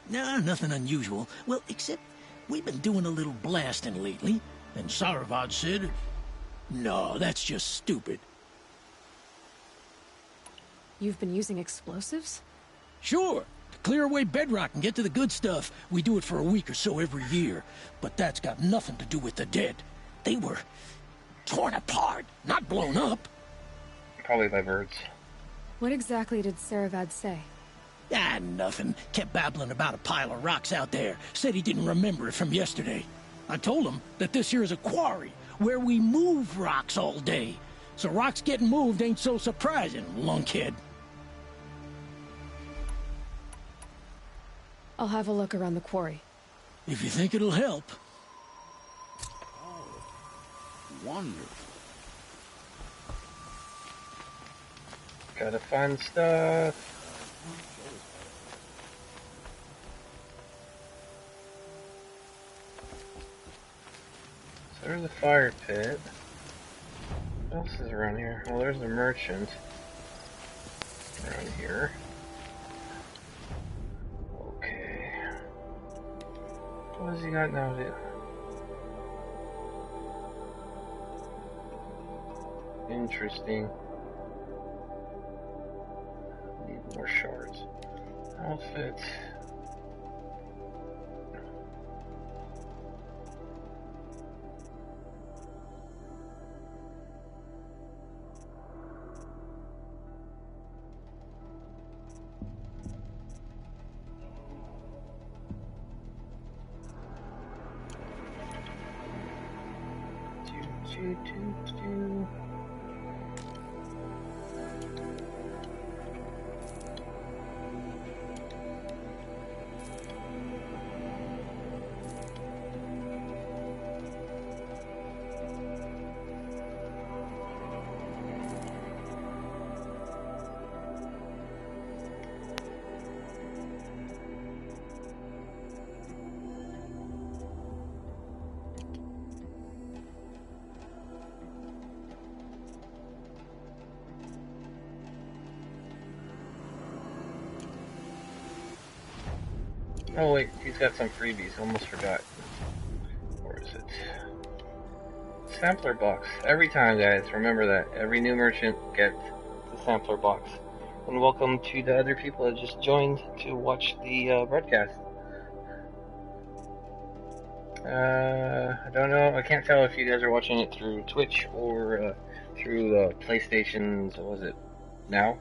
Nah, nothing unusual. Well, except we've been doing a little blasting lately. And Saravad said, no, that's just stupid. You've been using explosives? Sure, to clear away bedrock and get to the good stuff. We do it for a week or so every year. But that's got nothing to do with the dead. They were torn apart, not blown up. Probably by birds. What exactly did Saravad say? Ah, nothing. Kept babbling about a pile of rocks out there. Said he didn't remember it from yesterday. I told him that this here is a quarry, where we move rocks all day. So rocks getting moved ain't so surprising, lunkhead. I'll have a look around the quarry. If you think it'll help. Wonderful. Gotta find stuff. So there's a fire pit. What else is around here? Well, there's a merchant around here. Okay. What has he got now, dude? Interesting. Need more shards. Outfit. Do. Oh wait, he's got some freebies, almost forgot. Where is it? Sampler box. Every time, guys, remember that. Every new merchant gets the sampler box. And welcome to the other people that just joined to watch the broadcast. I don't know, I can't tell if you guys are watching it through Twitch or through PlayStation's, what was it, Now?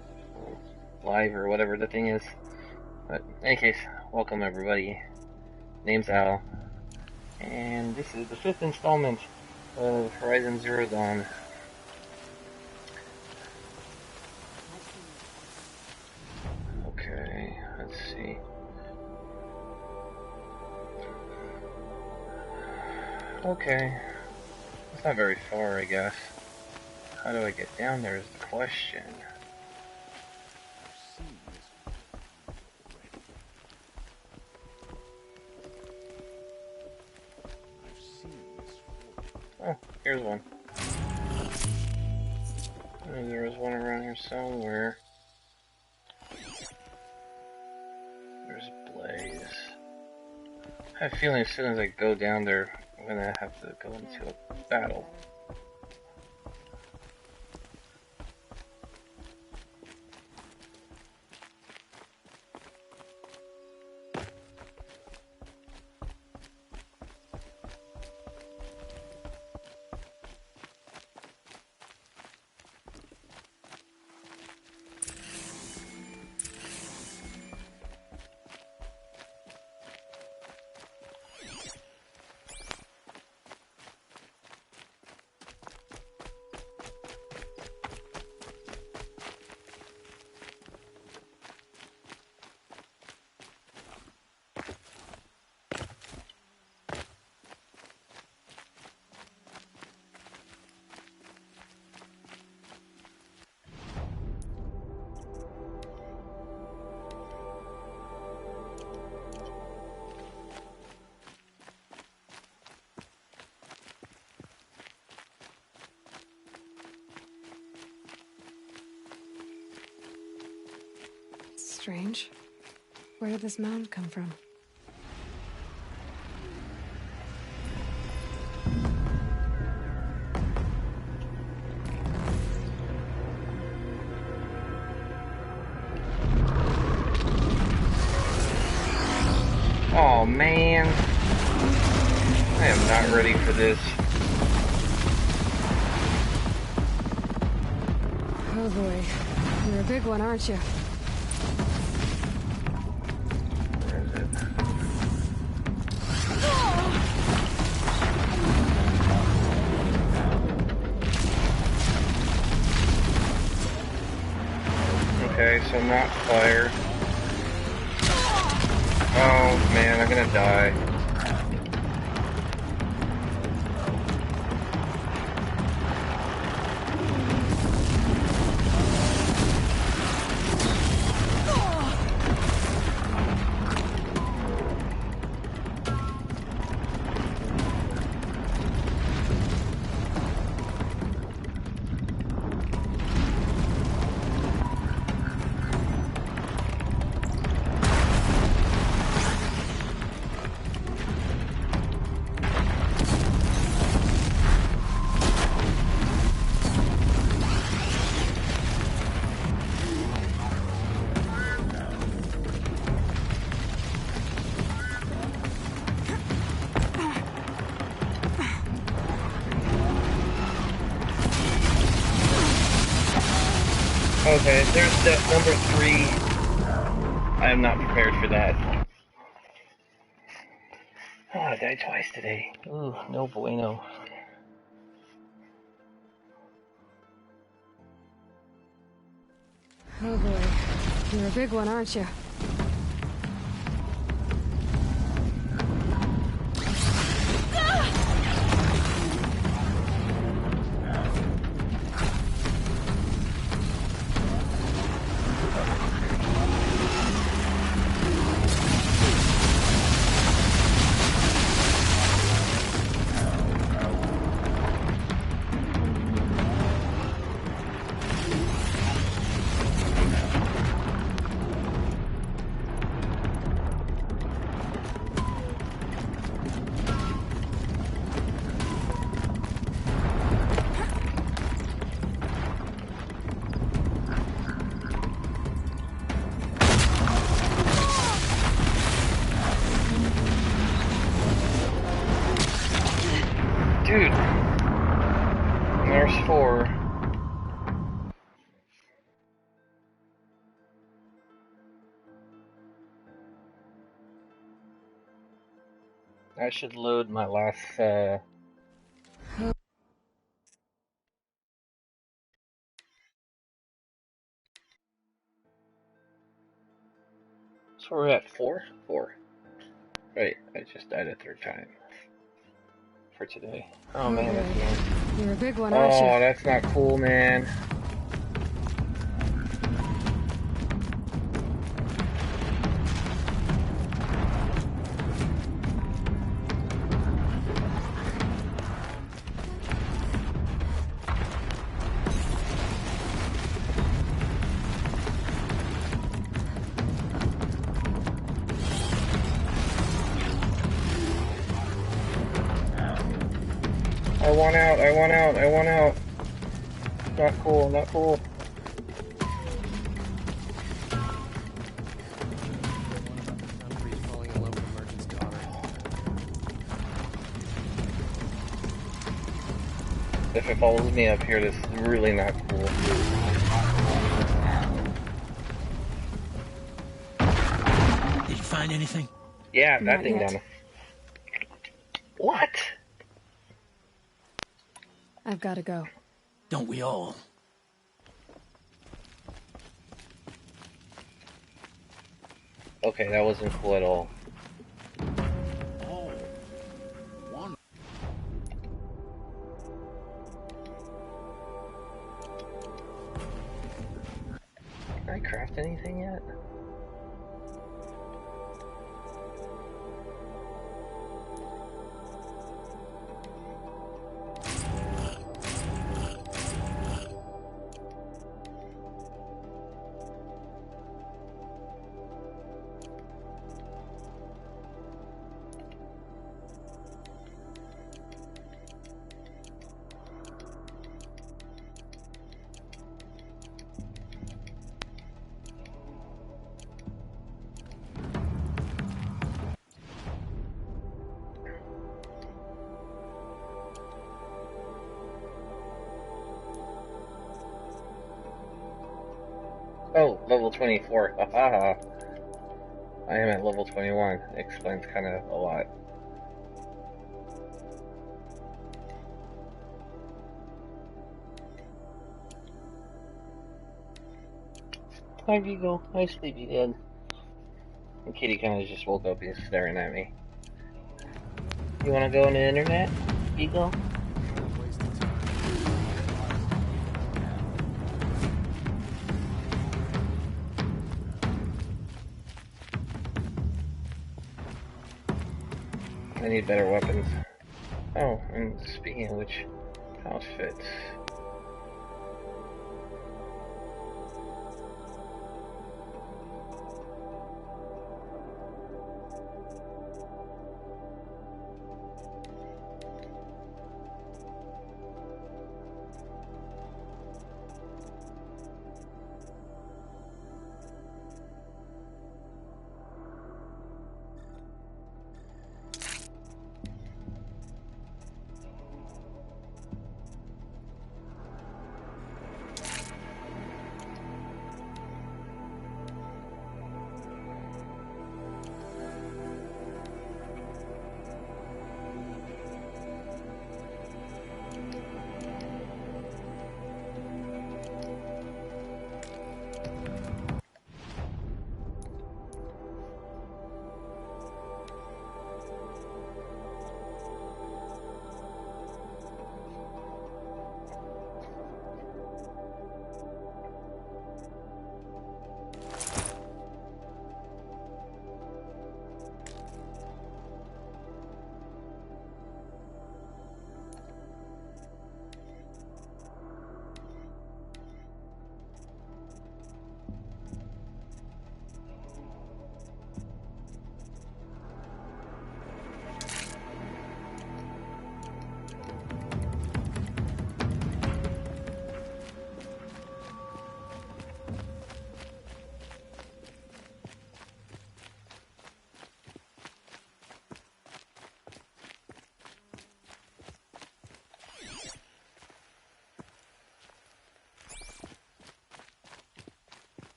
Live or whatever the thing is. But in any case, welcome everybody. Name's Al. And this is the 5th installment of Horizon Zero Dawn. Okay, let's see. Okay. It's not very far, I guess. How do I get down there is the question. Oh, here's one. Maybe there was one around here somewhere. There's Blaze. I have a feeling as soon as I go down there, I'm gonna have to go into a battle. Strange. Where did this mound come from? Oh man, I am not ready for this. Oh boy, you're a big one, aren't you? Where is it? Okay, so not fire. Oh man, I'm gonna die. Okay, there's step number 3. I am not prepared for that. Oh, I died twice today. Ooh, no bueno. Oh boy, you're a big one, aren't you? Dude, there's 4. I should load my last, So we're at 4? 4. Right, I just died a 3rd time. For today. Oh man, that's the You're a big one, aren't you? Oh, that's not cool, man. I want out, I want out, I want out. Not cool, not cool. If it follows me up here, this is really not cool. Did you find anything? Yeah, that Not thing yet. down. What? I've got to go. Don't we all? Okay, that wasn't cool at all. Oh. One. Can I craft anything yet? Oh, level 24. Haha. I am at level 21. Explains kind of a lot. Hi, Beagle. Hi, Sleepy Dad. And Kitty kind of just woke up. He's staring at me. You want to go on the internet, Beagle? I need better weapons. Oh, and speaking of which, outfits.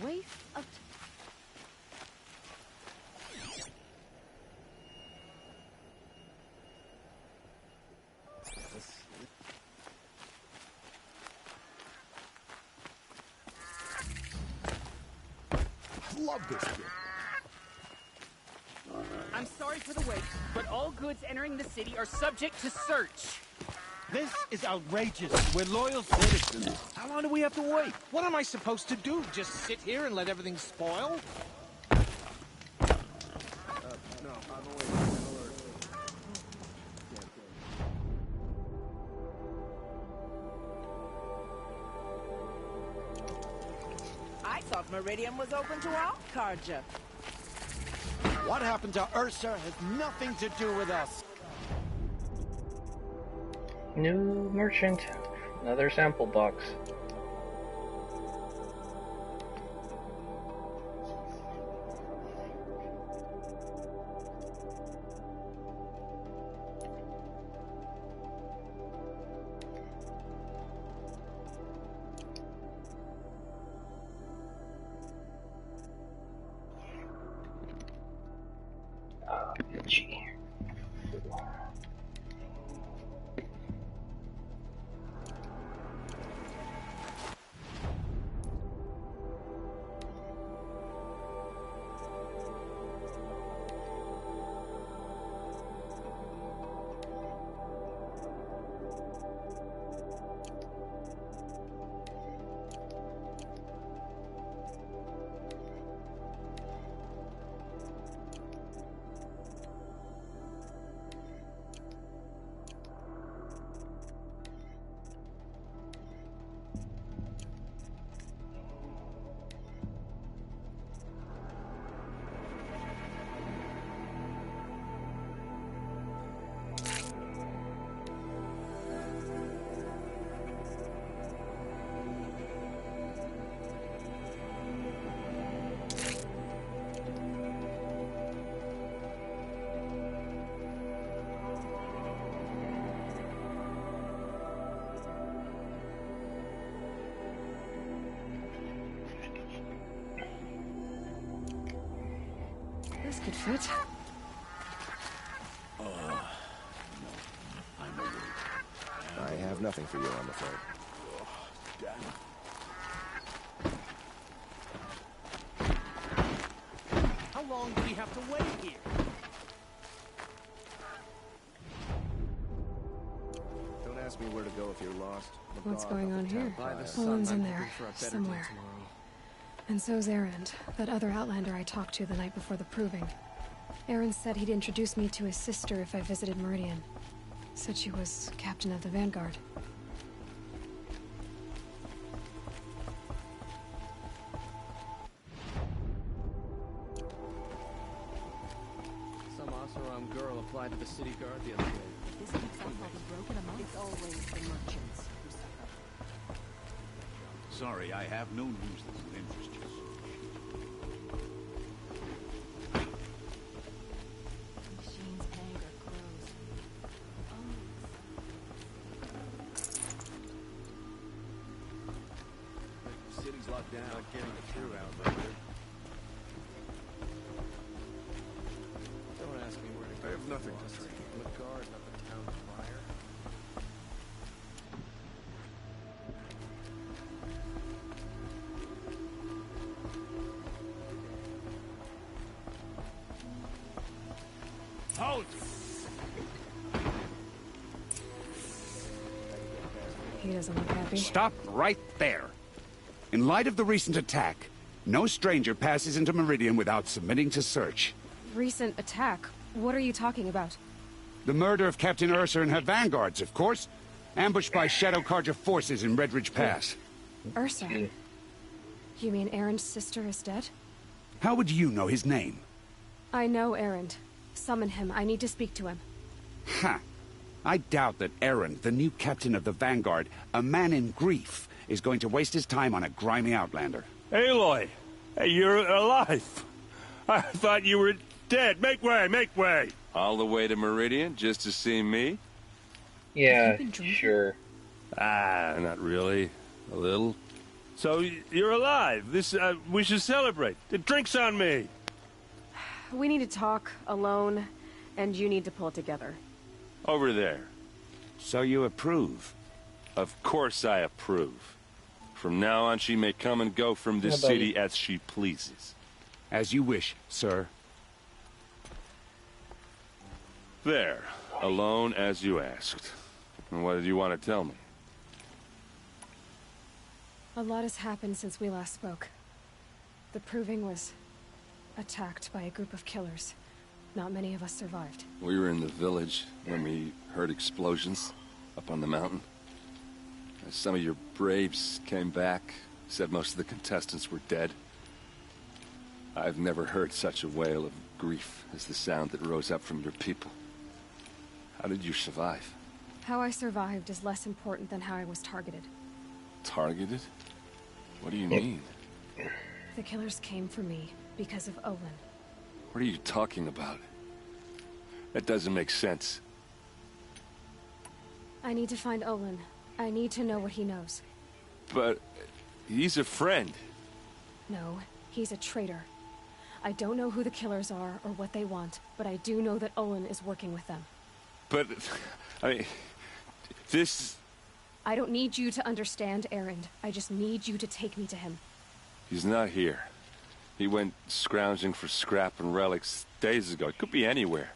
Waste of I love this kid. I'm sorry for the wait, but all goods entering the city are subject to search. This is outrageous. We're loyal citizens. How long do we have to wait? What am I supposed to do? Just sit here and let everything spoil? No, I'm away. I thought Meridian was open to all Carja. What happened to Ursa has nothing to do with us. New merchant. Another sample box. Gee. could fit. I have nothing for you, I'm afraid. How long do we have to wait here? Don't ask me where to go if you're lost. What's going on here? Owen's in there, somewhere. And so's Erend, that other Outlander I talked to the night before the proving. Erend said he'd introduce me to his sister if I visited Meridian. Said she was captain of the Vanguard. Some Oseram girl applied to the city guard the other day. This keeps on having broken among. It's always the merchants who suffer. Sorry, I have no news that will interest you. Machine's anger grows. The city's locked down. Not getting a crew out later. Don't ask me where to go. I have nothing to drink. The guard, not the town crier. Halt! He doesn't look happy. Stop right there. In light of the recent attack, no stranger passes into Meridian without submitting to search. Recent attack? What are you talking about? The murder of Captain Ursa and her vanguards, of course. Ambushed by Shadow Carja forces in Redridge Pass. Ursa? You mean Erend's sister is dead? How would you know his name? I know Erend. Summon him. I need to speak to him. Ha! I doubt that Erend, the new captain of the Vanguard, a man in grief, is going to waste his time on a grimy outlander. Aloy! Hey, you're alive! I thought you were dead. Make way, make way! All the way to Meridian just to see me? Yeah, sure. Ah, not really. A little. So, you're alive. This, we should celebrate. The drink's on me. We need to talk, alone, and you need to pull it together. Over there. So you approve? Of course I approve. From now on, she may come and go from this city as she pleases. As you wish, sir. There. Alone as you asked. And what did you want to tell me? A lot has happened since we last spoke. The Proving was attacked by a group of killers. Not many of us survived. We were in the village when we heard explosions up on the mountain. Some of your braves came back, said most of the contestants were dead. I've never heard such a wail of grief as the sound that rose up from your people. How did you survive? How I survived is less important than how I was targeted. Targeted? What do you mean? The killers came for me because of Olin. What are you talking about? That doesn't make sense. I need to find Olin. I need to know what he knows. But he's a friend. No, he's a traitor. I don't know who the killers are or what they want, but I do know that Olin is working with them. But, I mean, this... I don't need you to understand, Erend. I just need you to take me to him. He's not here. He went scrounging for scrap and relics days ago. It could be anywhere.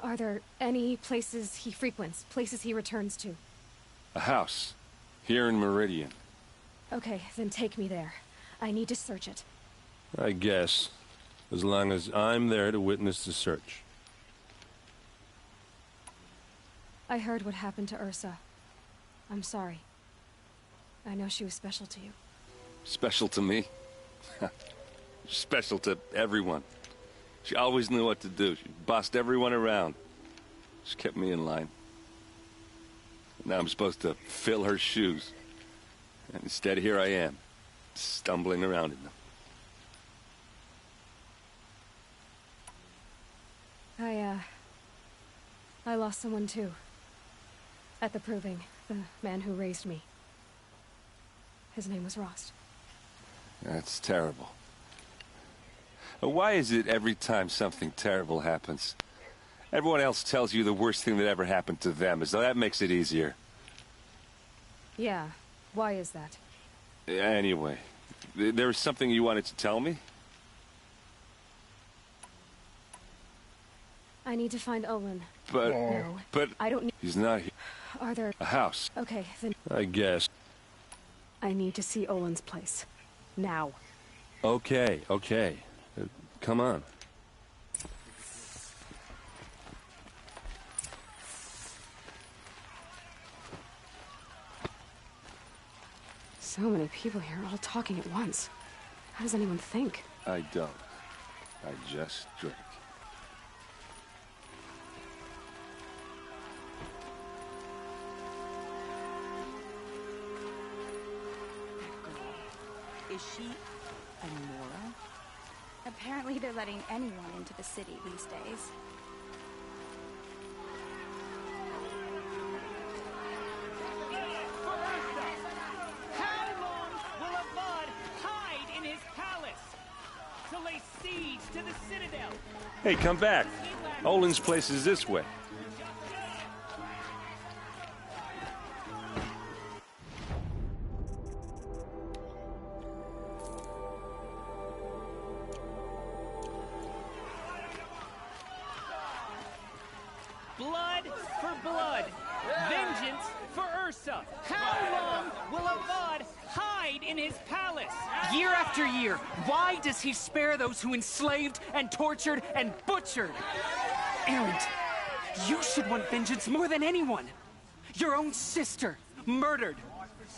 Are there any places he frequents, places he returns to? A house. Here in Meridian. Okay, then take me there. I need to search it. I guess. As long as I'm there to witness the search. I heard what happened to Ursa. I'm sorry. I know she was special to you. Special to me? Special to everyone. She always knew what to do. She bossed everyone around. She kept me in line. Now I'm supposed to fill her shoes. And instead, here I am, stumbling around in them. I lost someone too. At the Proving, the man who raised me. His name was Rost. That's terrible. Why is it every time something terrible happens, everyone else tells you the worst thing that ever happened to them, as though that makes it easier? Yeah, why is that? Anyway, there was something you wanted to tell me? I need to find Olin. But... No, but... I don't need... He's not here. Are there... A house. Okay, then... I guess. I need to see Olin's place. Now. Okay, okay. Come on. So many people here, all talking at once. How does anyone think? I don't. I just drink. Is she a Nora? Apparently they're letting anyone into the city these days. How long will Avad hide in his palace? To lay siege to the Citadel? Hey, come back. Olin's place is this way. Blood for blood. Vengeance for Ursa. How long will Avad hide in his palace? Year after year, why does he spare those who enslaved and tortured and butchered? Erend, you should want vengeance more than anyone. Your own sister, murdered.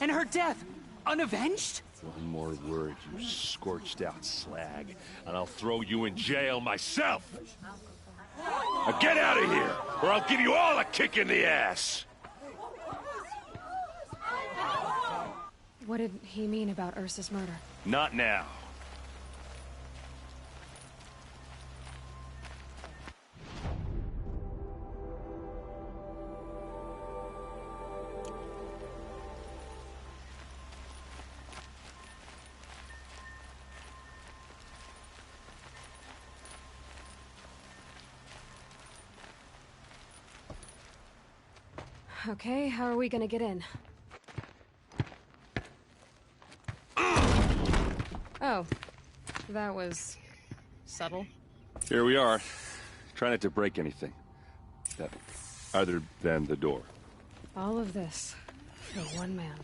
And her death, unavenged? One more word, you scorched out slag, and I'll throw you in jail myself! Now get out of here, or I'll give you all a kick in the ass! What did he mean about Ursa's murder? Not now. Okay, how are we gonna get in? Oh, that was subtle. Here we are. Try not to break anything. Other than the door. All of this for one man.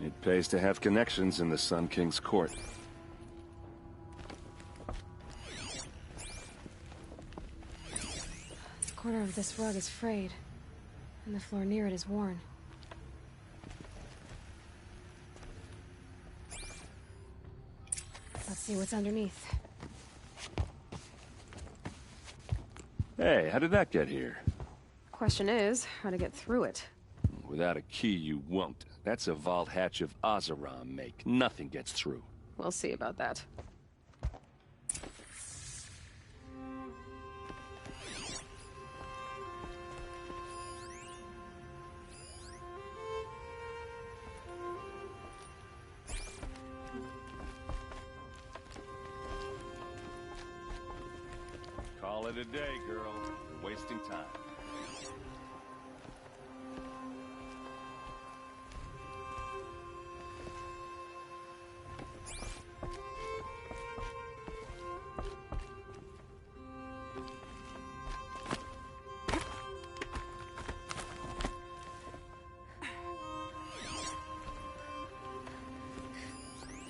It pays to have connections in the Sun King's court. The corner of this rug is frayed, and the floor near it is worn. Let's see what's underneath. Hey, how did that get here? Question is, how to get through it. Without a key, you won't. That's a vault hatch of Oseram make. Nothing gets through. We'll see about that. Call it a day, girl. You're wasting time.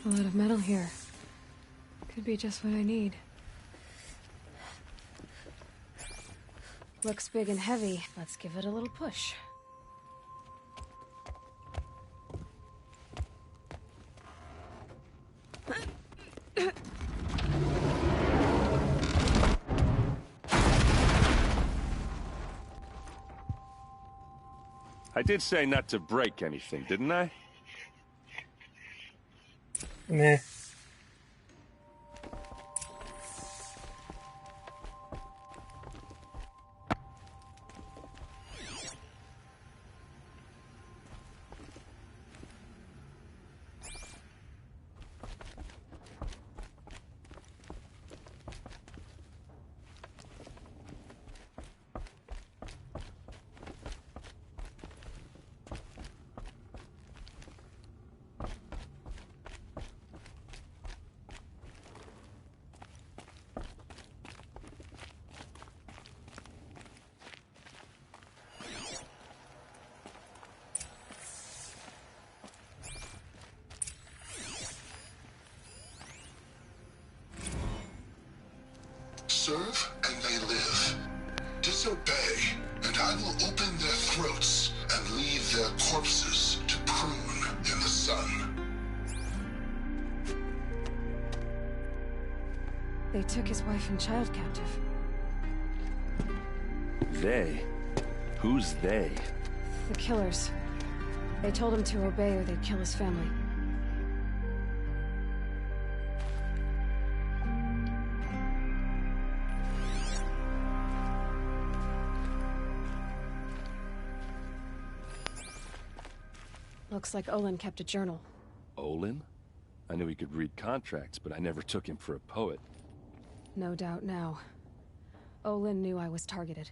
A lot of metal here. Could be just what I need. Looks big and heavy. Let's give it a little push. I did say not to break anything, didn't I? Meh. serve and they live. Disobey, and I will open their throats and leave their corpses to prune in the sun. They took his wife and child captive. They? Who's they? The killers. They told him to obey or they'd kill his family. Looks like Olin kept a journal. Olin? I knew he could read contracts, but I never took him for a poet. No doubt now. Olin knew I was targeted.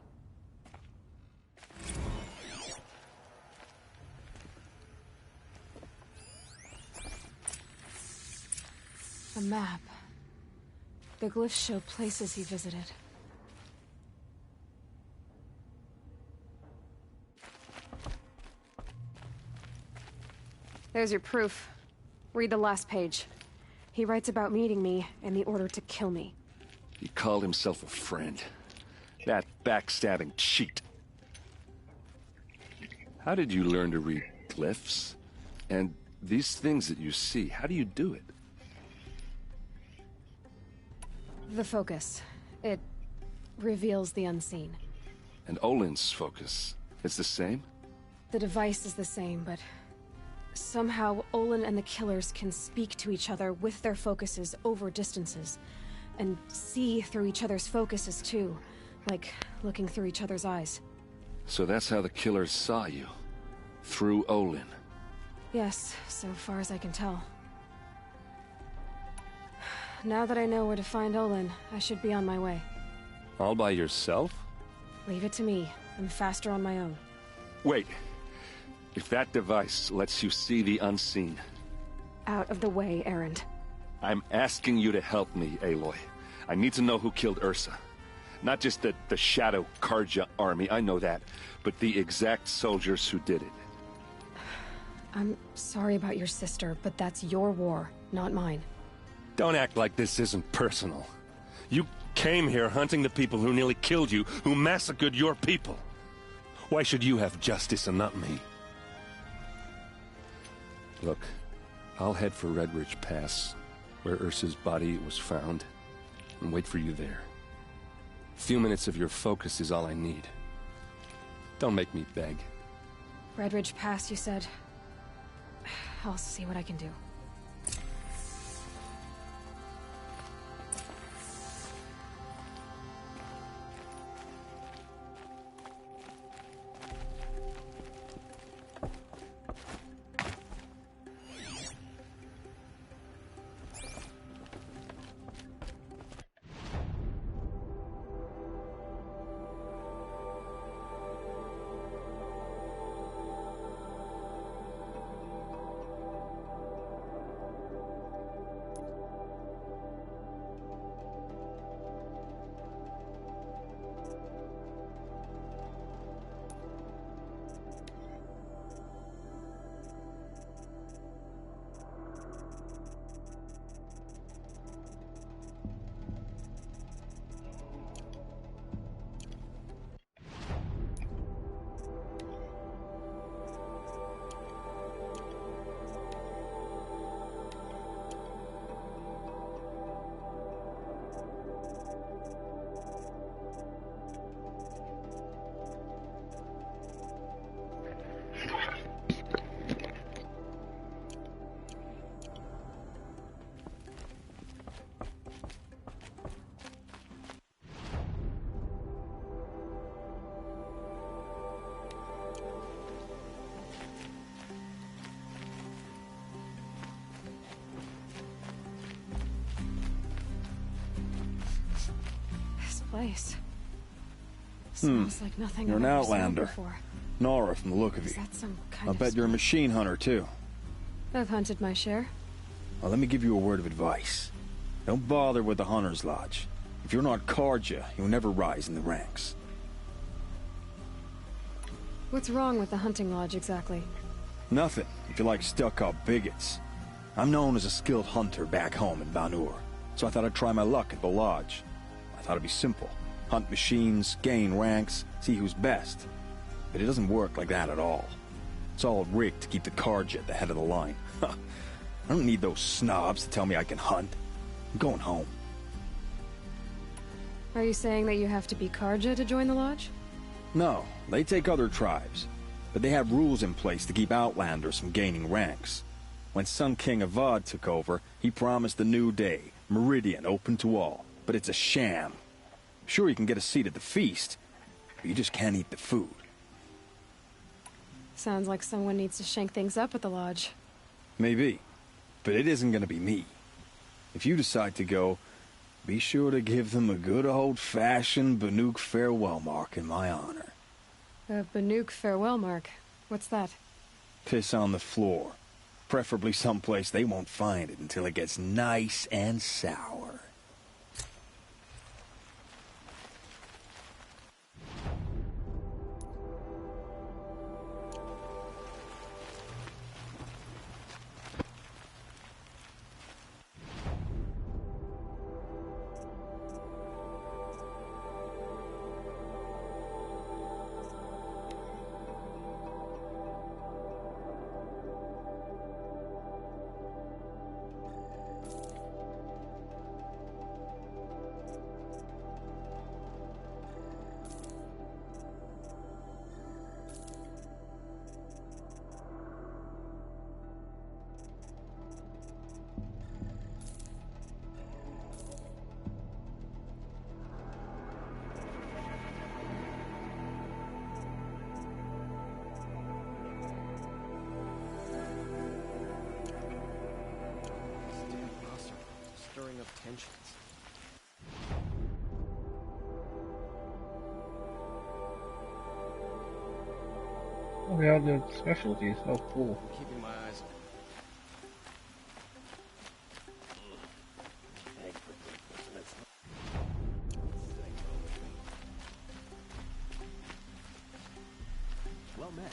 A map. The glyphs show places he visited. There's your proof. Read the last page. He writes about meeting me and the order to kill me. He called himself a friend. That backstabbing cheat. How did you learn to read glyphs? And these things that you see, how do you do it? The focus. It reveals the unseen. And Olin's focus, it's the same? The device is the same, but somehow Olin and the killers can speak to each other with their focuses over distances. And see through each other's focuses too. Like looking through each other's eyes. So that's how the killers saw you? Through Olin? Yes, so far as I can tell. Now that I know where to find Olin, I should be on my way. All by yourself? Leave it to me. I'm faster on my own. Wait. If that device lets you see the unseen... Out of the way, Erend. I'm asking you to help me, Aloy. I need to know who killed Ursa. Not just the Shadow Carja army, I know that, but the exact soldiers who did it. I'm sorry about your sister, but that's your war, not mine. Don't act like this isn't personal. You came here hunting the people who nearly killed you, who massacred your people. Why should you have justice and not me? Look, I'll head for Red Ridge Pass, where Ursa's body was found, and wait for you there. A few minutes of your focus is all I need. Don't make me beg. Red Ridge Pass, you said? I'll see what I can do. Place. Smells like nothing You're I've an ever smelled outlander. before. Nora from the look of Is you. that some kind I of bet you're a machine hunter, too. I've hunted my share. Well, let me give you a word of advice. Don't bother with the Hunter's Lodge. If you're not Carja, you'll never rise in the ranks. What's wrong with the hunting lodge, exactly? Nothing, if you like stuck-up bigots. I'm known as a skilled hunter back home in Vanur, so I thought I'd try my luck at the lodge. I thought it'd be simple. Hunt machines, gain ranks, see who's best. But it doesn't work like that at all. It's all rigged to keep the Carja at the head of the line. I don't need those snobs to tell me I can hunt. I'm going home. Are you saying that you have to be Carja to join the Lodge? No, they take other tribes. But they have rules in place to keep Outlanders from gaining ranks. When Sun King Avad took over, he promised a new day, Meridian open to all. But it's a sham. Sure, you can get a seat at the feast, but you just can't eat the food. Sounds like someone needs to shank things up at the Lodge. Maybe, but it isn't gonna be me. If you decide to go, be sure to give them a good old-fashioned Banuk farewell mark in my honor. A Banuk farewell mark? What's that? Piss on the floor. Preferably someplace they won't find it until it gets nice and sour. Stirring up tensions. Oh, we all do specialties. Oh, cool. I'm keeping my eyes on. Well met.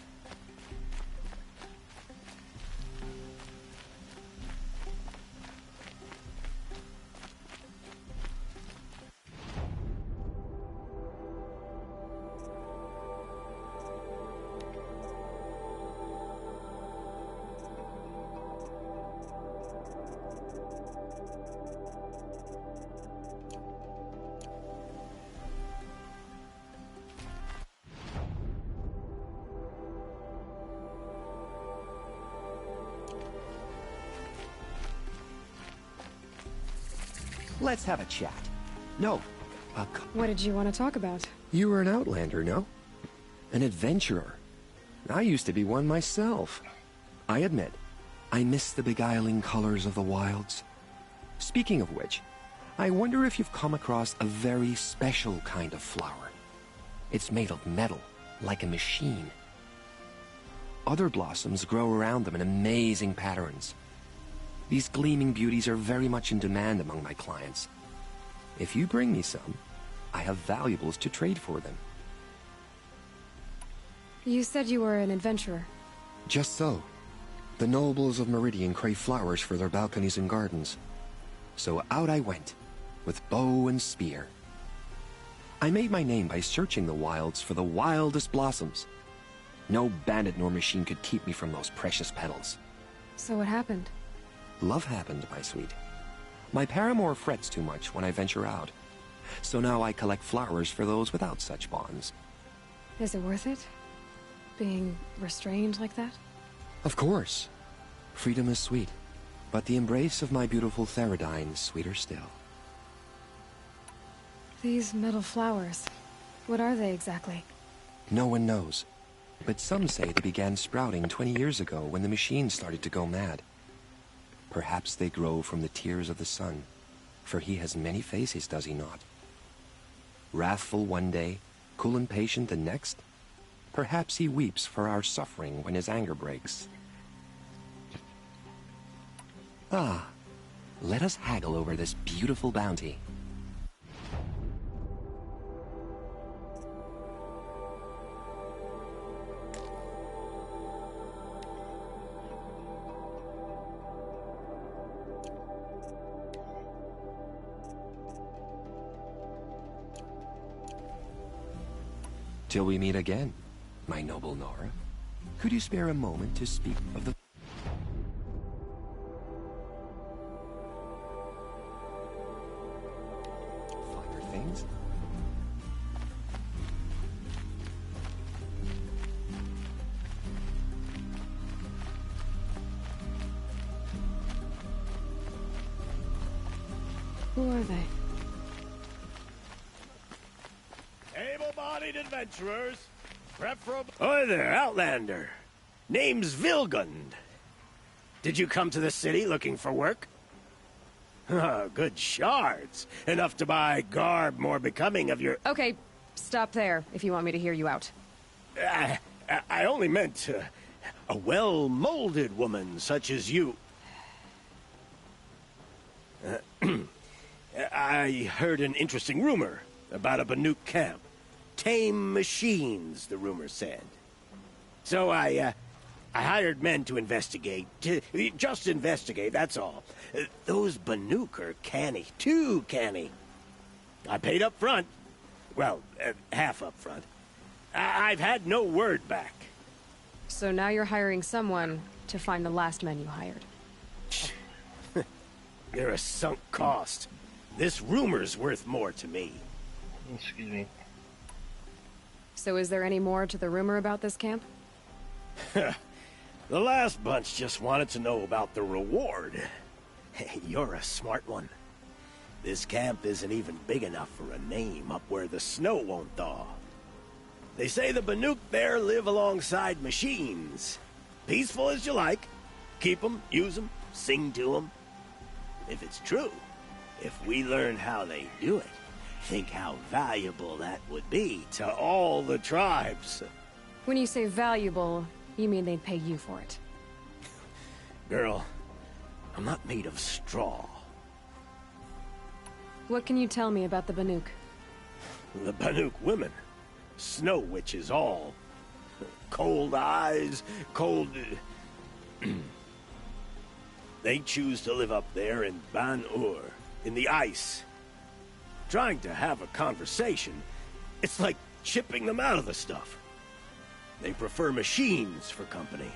Let's have a chat. No. What did you want to talk about? You were an outlander, no? An adventurer. I used to be one myself. I admit, I miss the beguiling colors of the wilds. Speaking of which, I wonder if you've come across a very special kind of flower. It's made of metal, like a machine. Other blossoms grow around them in amazing patterns. These gleaming beauties are very much in demand among my clients. If you bring me some, I have valuables to trade for them. You said you were an adventurer. Just so. The nobles of Meridian crave flowers for their balconies and gardens. So out I went, with bow and spear. I made my name by searching the wilds for the wildest blossoms. No bandit nor machine could keep me from those precious petals. So what happened? Love happened, my sweet. My paramour frets too much when I venture out. So now I collect flowers for those without such bonds. Is it worth it? Being restrained like that? Of course. Freedom is sweet. But the embrace of my beautiful Theradine is sweeter still. These metal flowers, what are they exactly? No one knows. But some say they began sprouting 20 years ago when the machines started to go mad. Perhaps they grow from the tears of the sun, for he has many faces, does he not? Wrathful one day, cool and patient the next. Perhaps he weeps for our suffering when his anger breaks. Ah, let us haggle over this beautiful bounty. Till we meet again, my noble Nora. Could you spare a moment to speak of the... finer things? Who are they? Able-bodied adventurers. Hi there, Outlander. Name's Vilgund. Did you come to the city looking for work? Oh, good shards. Enough to buy garb more becoming of your... Okay, stop there if you want me to hear you out. I only meant a well-molded woman such as you. I heard an interesting rumor about a Banuk camp. Tame machines, the rumor said. So I hired men to investigate. Just investigate, that's all. Those Banuk are canny, too canny. I paid up front. Well, half up front. I've had no word back. So now you're hiring someone to find the last men you hired. They're a sunk cost. This rumor's worth more to me. Excuse me. So is there any more to the rumor about this camp? The last bunch just wanted to know about the reward. Hey, you're a smart one. This camp isn't even big enough for a name up where the snow won't thaw. They say the Banuk there live alongside machines. Peaceful as you like. Keep them, use them, sing to them. If it's true, if we learn how they do it, think how valuable that would be to all the tribes. When you say valuable, you mean they'd pay you for it. Girl, I'm not made of straw. What can you tell me about the Banuk? The Banuk women. Snow witches all. Cold eyes, cold... They choose to live up there in Ban-Ur, in the ice. Trying to have a conversation, it's like chipping them out of the stuff. They prefer machines for company.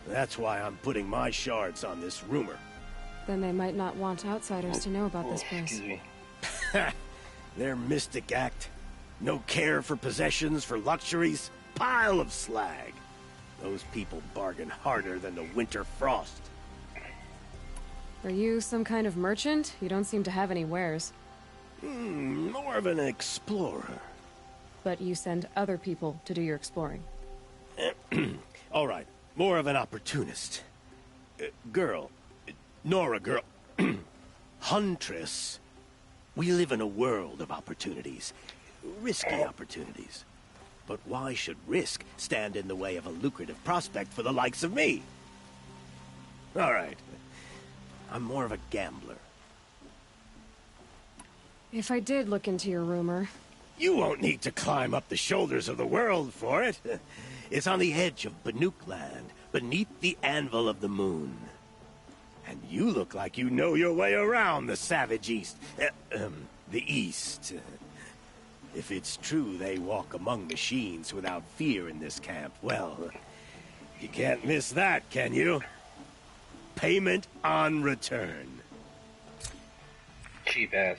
That's why I'm putting my shards on this rumor. Then they might not want outsiders to know about this place. Excuse me. Their mystic act. No care for possessions, for luxuries. Pile of slag. Those people bargain harder than the winter frost. Are you some kind of merchant? You don't seem to have any wares. More of an explorer. But you send other people to do your exploring. All right, more of an opportunist. Girl. Nora girl. Huntress. We live in a world of opportunities. Risky opportunities. But why should risk stand in the way of a lucrative prospect for the likes of me? All right. I'm more of a gambler. If I did look into your rumor... You won't need to climb up the shoulders of the world for it. It's on the edge of Banuk land, beneath the anvil of the moon. And you look like you know your way around the savage east. The east. If it's true they walk among machines without fear in this camp, well, you can't miss that, can you? Payment on return. Cheap ass.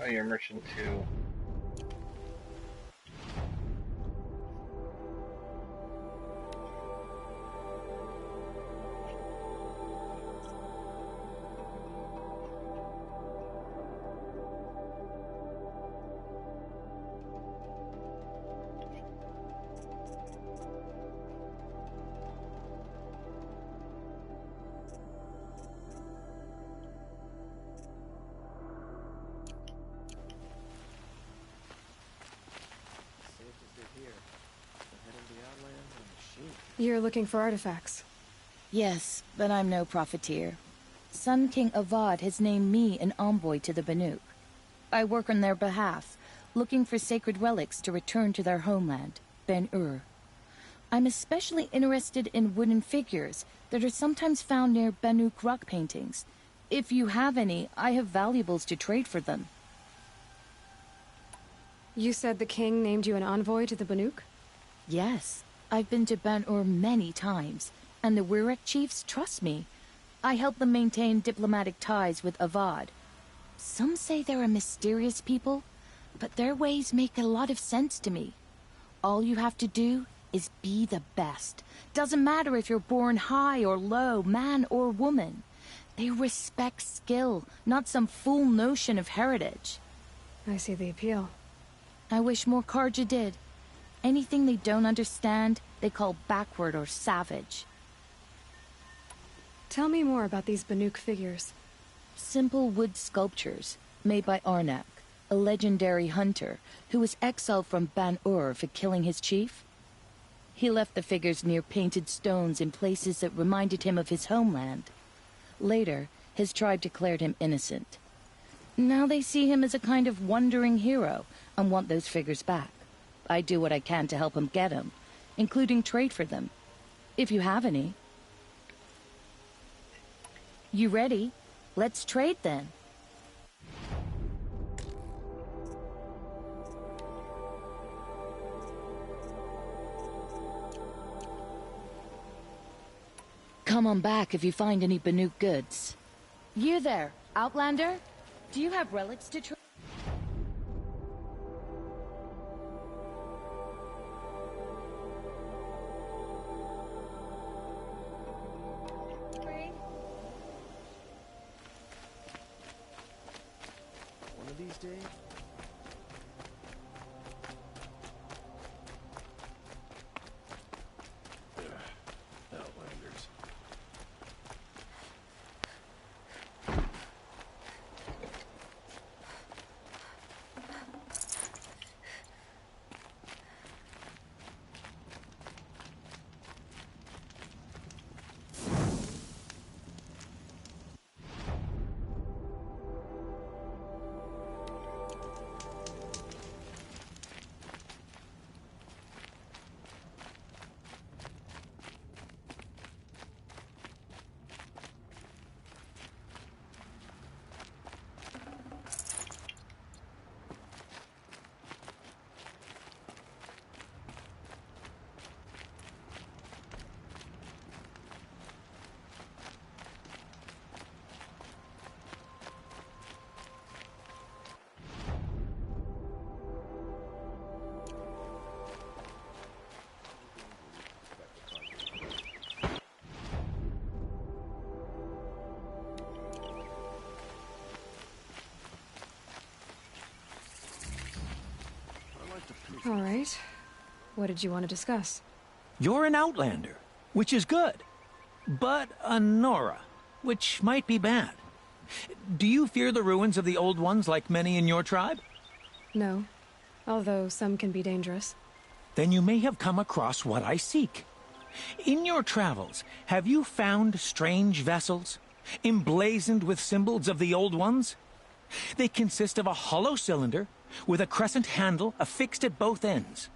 Oh, you're a merchant too. You're looking for artifacts. Yes, but I'm no profiteer. Sun King Avad has named me an envoy to the Banuk. I work on their behalf, looking for sacred relics to return to their homeland, Ben-Ur. I'm especially interested in wooden figures that are sometimes found near Banuk rock paintings. If you have any, I have valuables to trade for them. You said the king named you an envoy to the Banuk? Yes. I've been to Ben-Ur many times, and the Wirek chiefs trust me. I help them maintain diplomatic ties with Avad. Some say they're a mysterious people, but their ways make a lot of sense to me. All you have to do is be the best. Doesn't matter if you're born high or low, man or woman. They respect skill, not some fool notion of heritage. I see the appeal. I wish more Carja did. Anything they don't understand, they call backward or savage. Tell me more about these Banuk figures. Simple wood sculptures, made by Arnak, a legendary hunter who was exiled from Ban-Ur for killing his chief. He left the figures near painted stones in places that reminded him of his homeland. Later, his tribe declared him innocent. Now they see him as a kind of wandering hero and want those figures back. I do what I can to help him get them, including trade for them, if you have any. You ready? Let's trade then. Come on back if you find any Banuk goods. You there, Outlander? Do you have relics to trade? One of these days? Outlanders. All right. What did you want to discuss? You're an Outlander, which is good. But a Nora, which might be bad. Do you fear the ruins of the Old Ones like many in your tribe? No. Although some can be dangerous. Then you may have come across what I seek. In your travels, have you found strange vessels, emblazoned with symbols of the Old Ones? They consist of a hollow cylinder with a crescent handle affixed at both ends.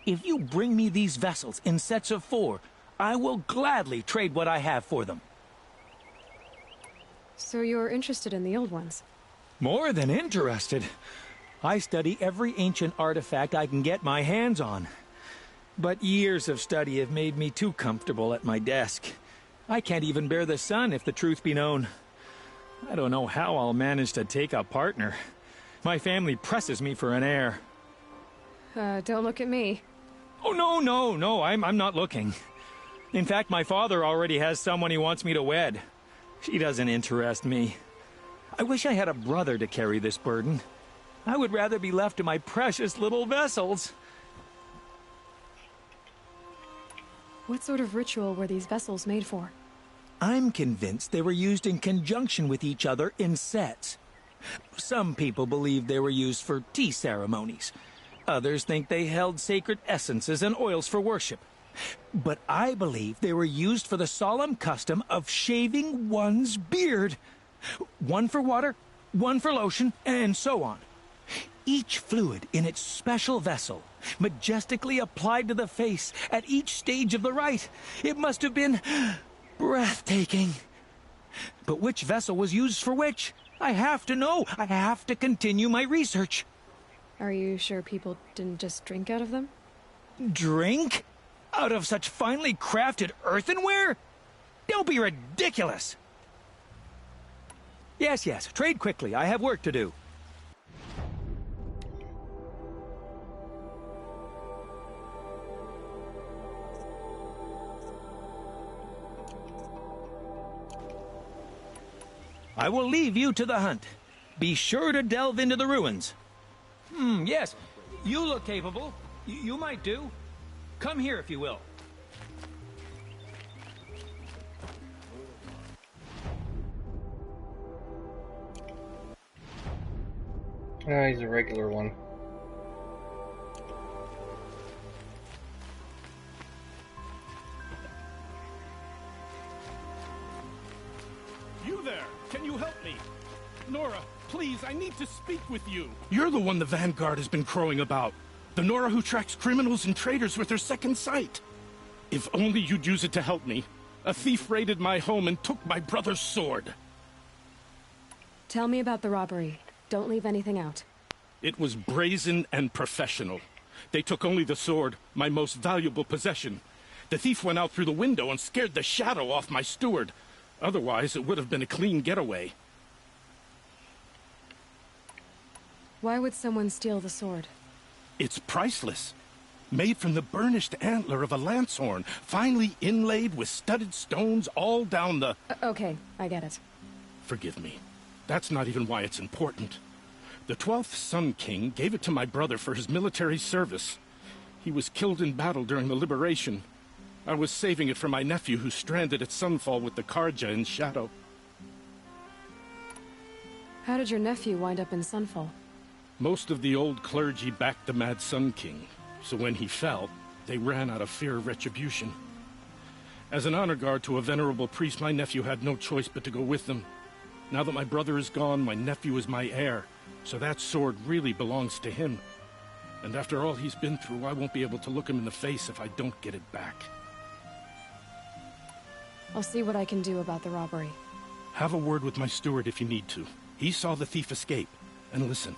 If you bring me these vessels in sets of 4, I will gladly trade what I have for them. So you're interested in the Old Ones? More than interested. I study every ancient artifact I can get my hands on. But years of study have made me too comfortable at my desk. I can't even bear the sun, if the truth be known. I don't know how I'll manage to take a partner. My family presses me for an heir. Don't look at me. Oh, no, I'm not looking. In fact, my father already has someone he wants me to wed. She doesn't interest me. I wish I had a brother to carry this burden. I would rather be left to my precious little vessels. What sort of ritual were these vessels made for? I'm convinced they were used in conjunction with each other in sets. Some people believe they were used for tea ceremonies. Others think they held sacred essences and oils for worship. But I believe they were used for the solemn custom of shaving one's beard. One for water, one for lotion, and so on. Each fluid in its special vessel, majestically applied to the face at each stage of the rite. It must have been breathtaking. But which vessel was used for which? I have to know. I have to continue my research. Are you sure people didn't just drink out of them? Drink? Out of such finely crafted earthenware? Don't be ridiculous! Yes, yes, trade quickly. I have work to do. I will leave you to the hunt. Be sure to delve into the ruins. Yes, you look capable. You might do. Come here if you will. Oh, he's a regular one. You there! Can you help me? Nora, please, I need to speak with you. You're the one the Vanguard has been crowing about. The Nora who tracks criminals and traitors with her second sight. If only you'd use it to help me. A thief raided my home and took my brother's sword. Tell me about the robbery. Don't leave anything out. It was brazen and professional. They took only the sword, my most valuable possession. The thief went out through the window and scared the shadow off my steward. Otherwise, it would have been a clean getaway. Why would someone steal the sword? It's priceless. Made from the burnished antler of a lancehorn, finely inlaid with studded stones all down the... Okay, I get it. Forgive me. That's not even why it's important. The 12th Sun King gave it to my brother for his military service. He was killed in battle during the liberation. I was saving it for my nephew who's stranded at Sunfall with the Karja in Shadow. How did your nephew wind up in Sunfall? Most of the old clergy backed the Mad Sun King, so when he fell, they ran out of fear of retribution. As an honor guard to a venerable priest, my nephew had no choice but to go with them. Now that my brother is gone, my nephew is my heir, so that sword really belongs to him. And after all he's been through, I won't be able to look him in the face if I don't get it back. I'll see what I can do about the robbery. Have a word with my steward if you need to. He saw the thief escape. And listen,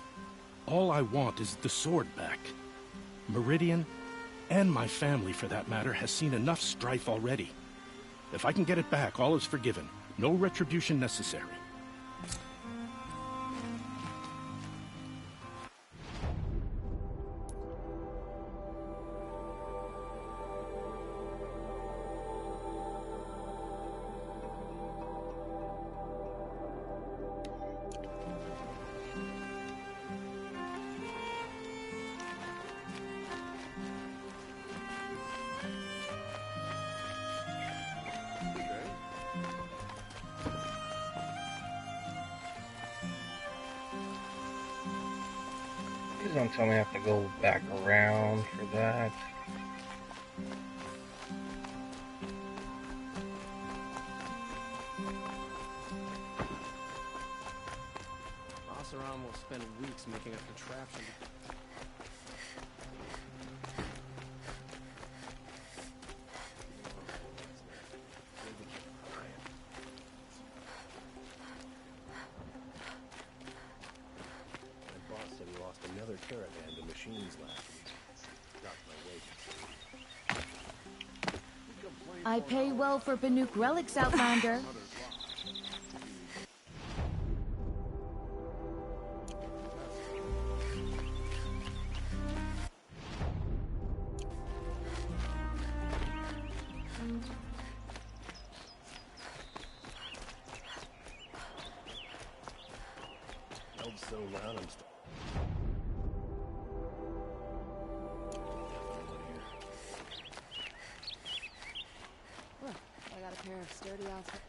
all I want is the sword back. Meridian, and my family for that matter, has seen enough strife already. If I can get it back, all is forgiven. No retribution necessary. Please don't tell me I have to go back around for that. Oseram will spend weeks making a contraption. Another caravan to machines last week. Got my wages. I pay well for Banuk relics, Outlander. Held so loud, I'm still... I got a pair of sturdy outfits.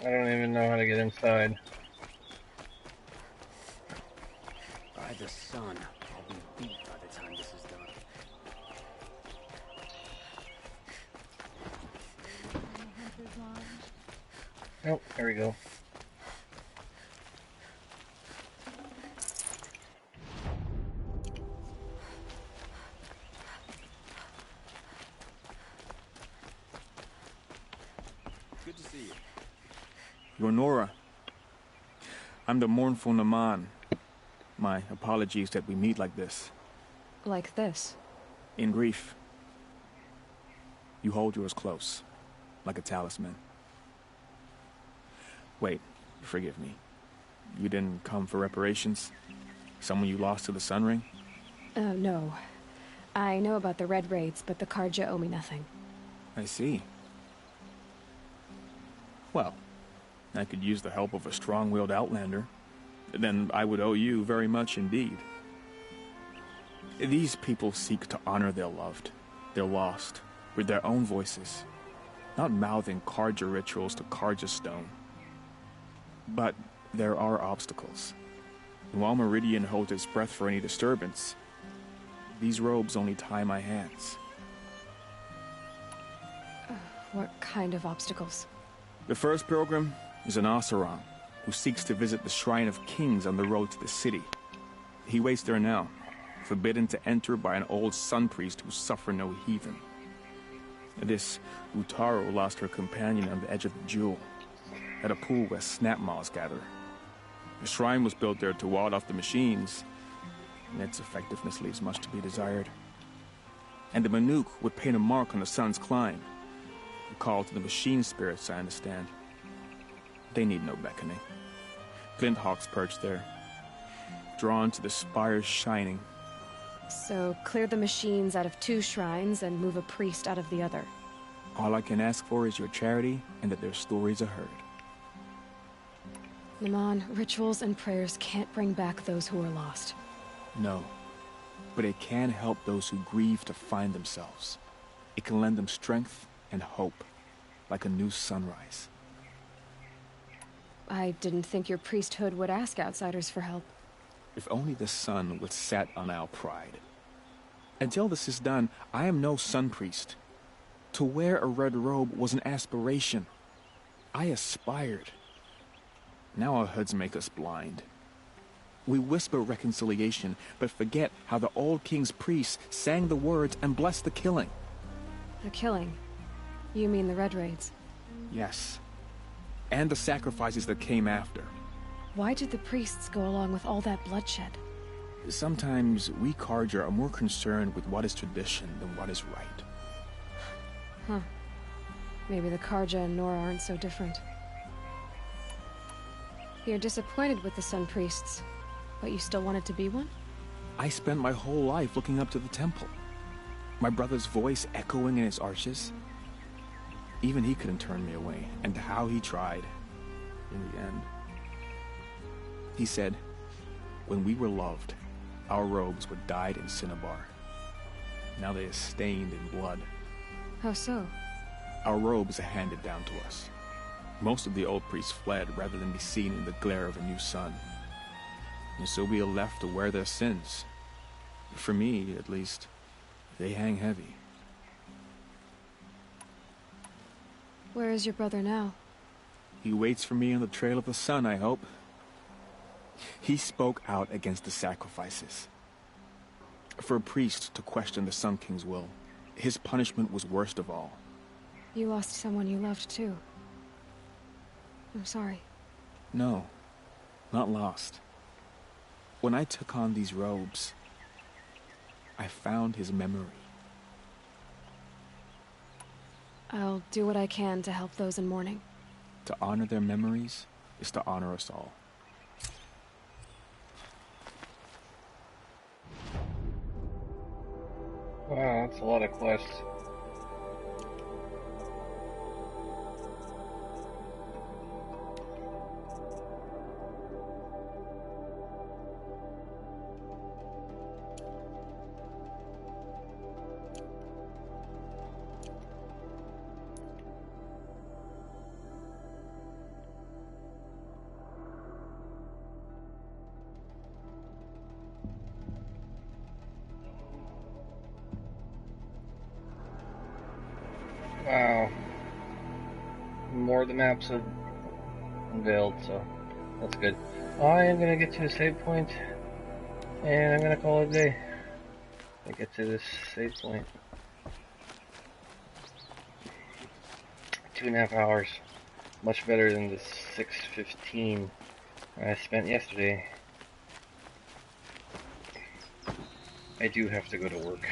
I don't even know how to get inside. By the sun, I'll be beat by the time this is done. Oh, there we go. Good to see you. You're Nora. I'm the mournful Naman. My apologies that we meet like this. Like this? In grief. You hold yours close, like a talisman. Wait, forgive me. You didn't come for reparations? Someone you lost to the Sun Ring? No. I know about the Red Raids, but the Carja owe me nothing. I see. Well, I could use the help of a strong-willed outlander. Then I would owe you very much indeed. These people seek to honor their loved, their lost, with their own voices, not mouthing Carja rituals to Carja stone. But there are obstacles. And while Meridian holds its breath for any disturbance, these robes only tie my hands. What kind of obstacles? The first pilgrim is an Oseram, who seeks to visit the Shrine of Kings on the road to the city. He waits there now, forbidden to enter by an old sun priest who suffered no heathen. This Utaru lost her companion on the edge of the Jewel, at a pool where snap moths gather. The shrine was built there to ward off the machines, and its effectiveness leaves much to be desired. And the Manuk would paint a mark on the sun's climb, a call to the machine spirits, I understand. They need no beckoning. Glint hawks perch there, drawn to the spires shining. So clear the machines out of 2 shrines and move a priest out of the other. All I can ask for is your charity and that their stories are heard. Naman, rituals and prayers can't bring back those who are lost. No, but it can help those who grieve to find themselves. It can lend them strength and hope, like a new sunrise. I didn't think your priesthood would ask outsiders for help. If only the sun would set on our pride. Until this is done, I am no sun priest. To wear a red robe was an aspiration. I aspired. Now our hoods make us blind. We whisper reconciliation, but forget how the old king's priests sang the words and blessed the killing. The killing? You mean the Red Raids? Yes. And the sacrifices that came after. Why did the priests go along with all that bloodshed? Sometimes we Carja are more concerned with what is tradition than what is right. Huh. Maybe the Carja and Nora aren't so different. You're disappointed with the Sun Priests, but you still wanted to be one? I spent my whole life looking up to the temple. My brother's voice echoing in its arches. Even he couldn't turn me away, and how he tried. In the end. He said, when we were loved, our robes were dyed in cinnabar. Now they are stained in blood. How so? Our robes are handed down to us. Most of the old priests fled rather than be seen in the glare of a new sun. And so we are left to wear their sins. For me, at least, they hang heavy. Where is your brother now? He waits for me on the trail of the sun, I hope. He spoke out against the sacrifices. For a priest to question the Sun King's will, his punishment was worst of all. You lost someone you loved, too. I'm sorry. No, not lost. When I took on these robes, I found his memory. I'll do what I can to help those in mourning. To honor their memories is to honor us all. Wow, that's a lot of quests. more of the maps have unveiled, so that's good. I am gonna get to a save point, and I'm gonna call it a day. I get to this save point. 2.5 hours. Much better than the 6:15 I spent yesterday. I do have to go to work.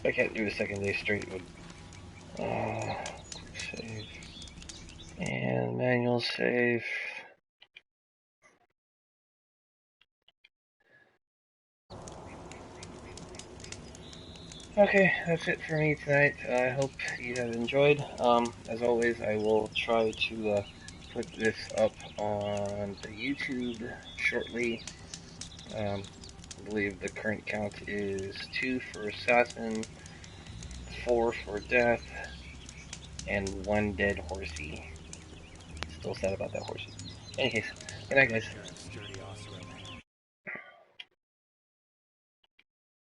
I can't do a second day straight with quick save and manual save. Okay, that's it for me tonight. I hope you have enjoyed. As always, I will try to put this up on the YouTube shortly. I believe the current count is 2 for assassin, 4 for death, and 1 dead horsey. Still sad about that horsey. Anyways, good night, guys.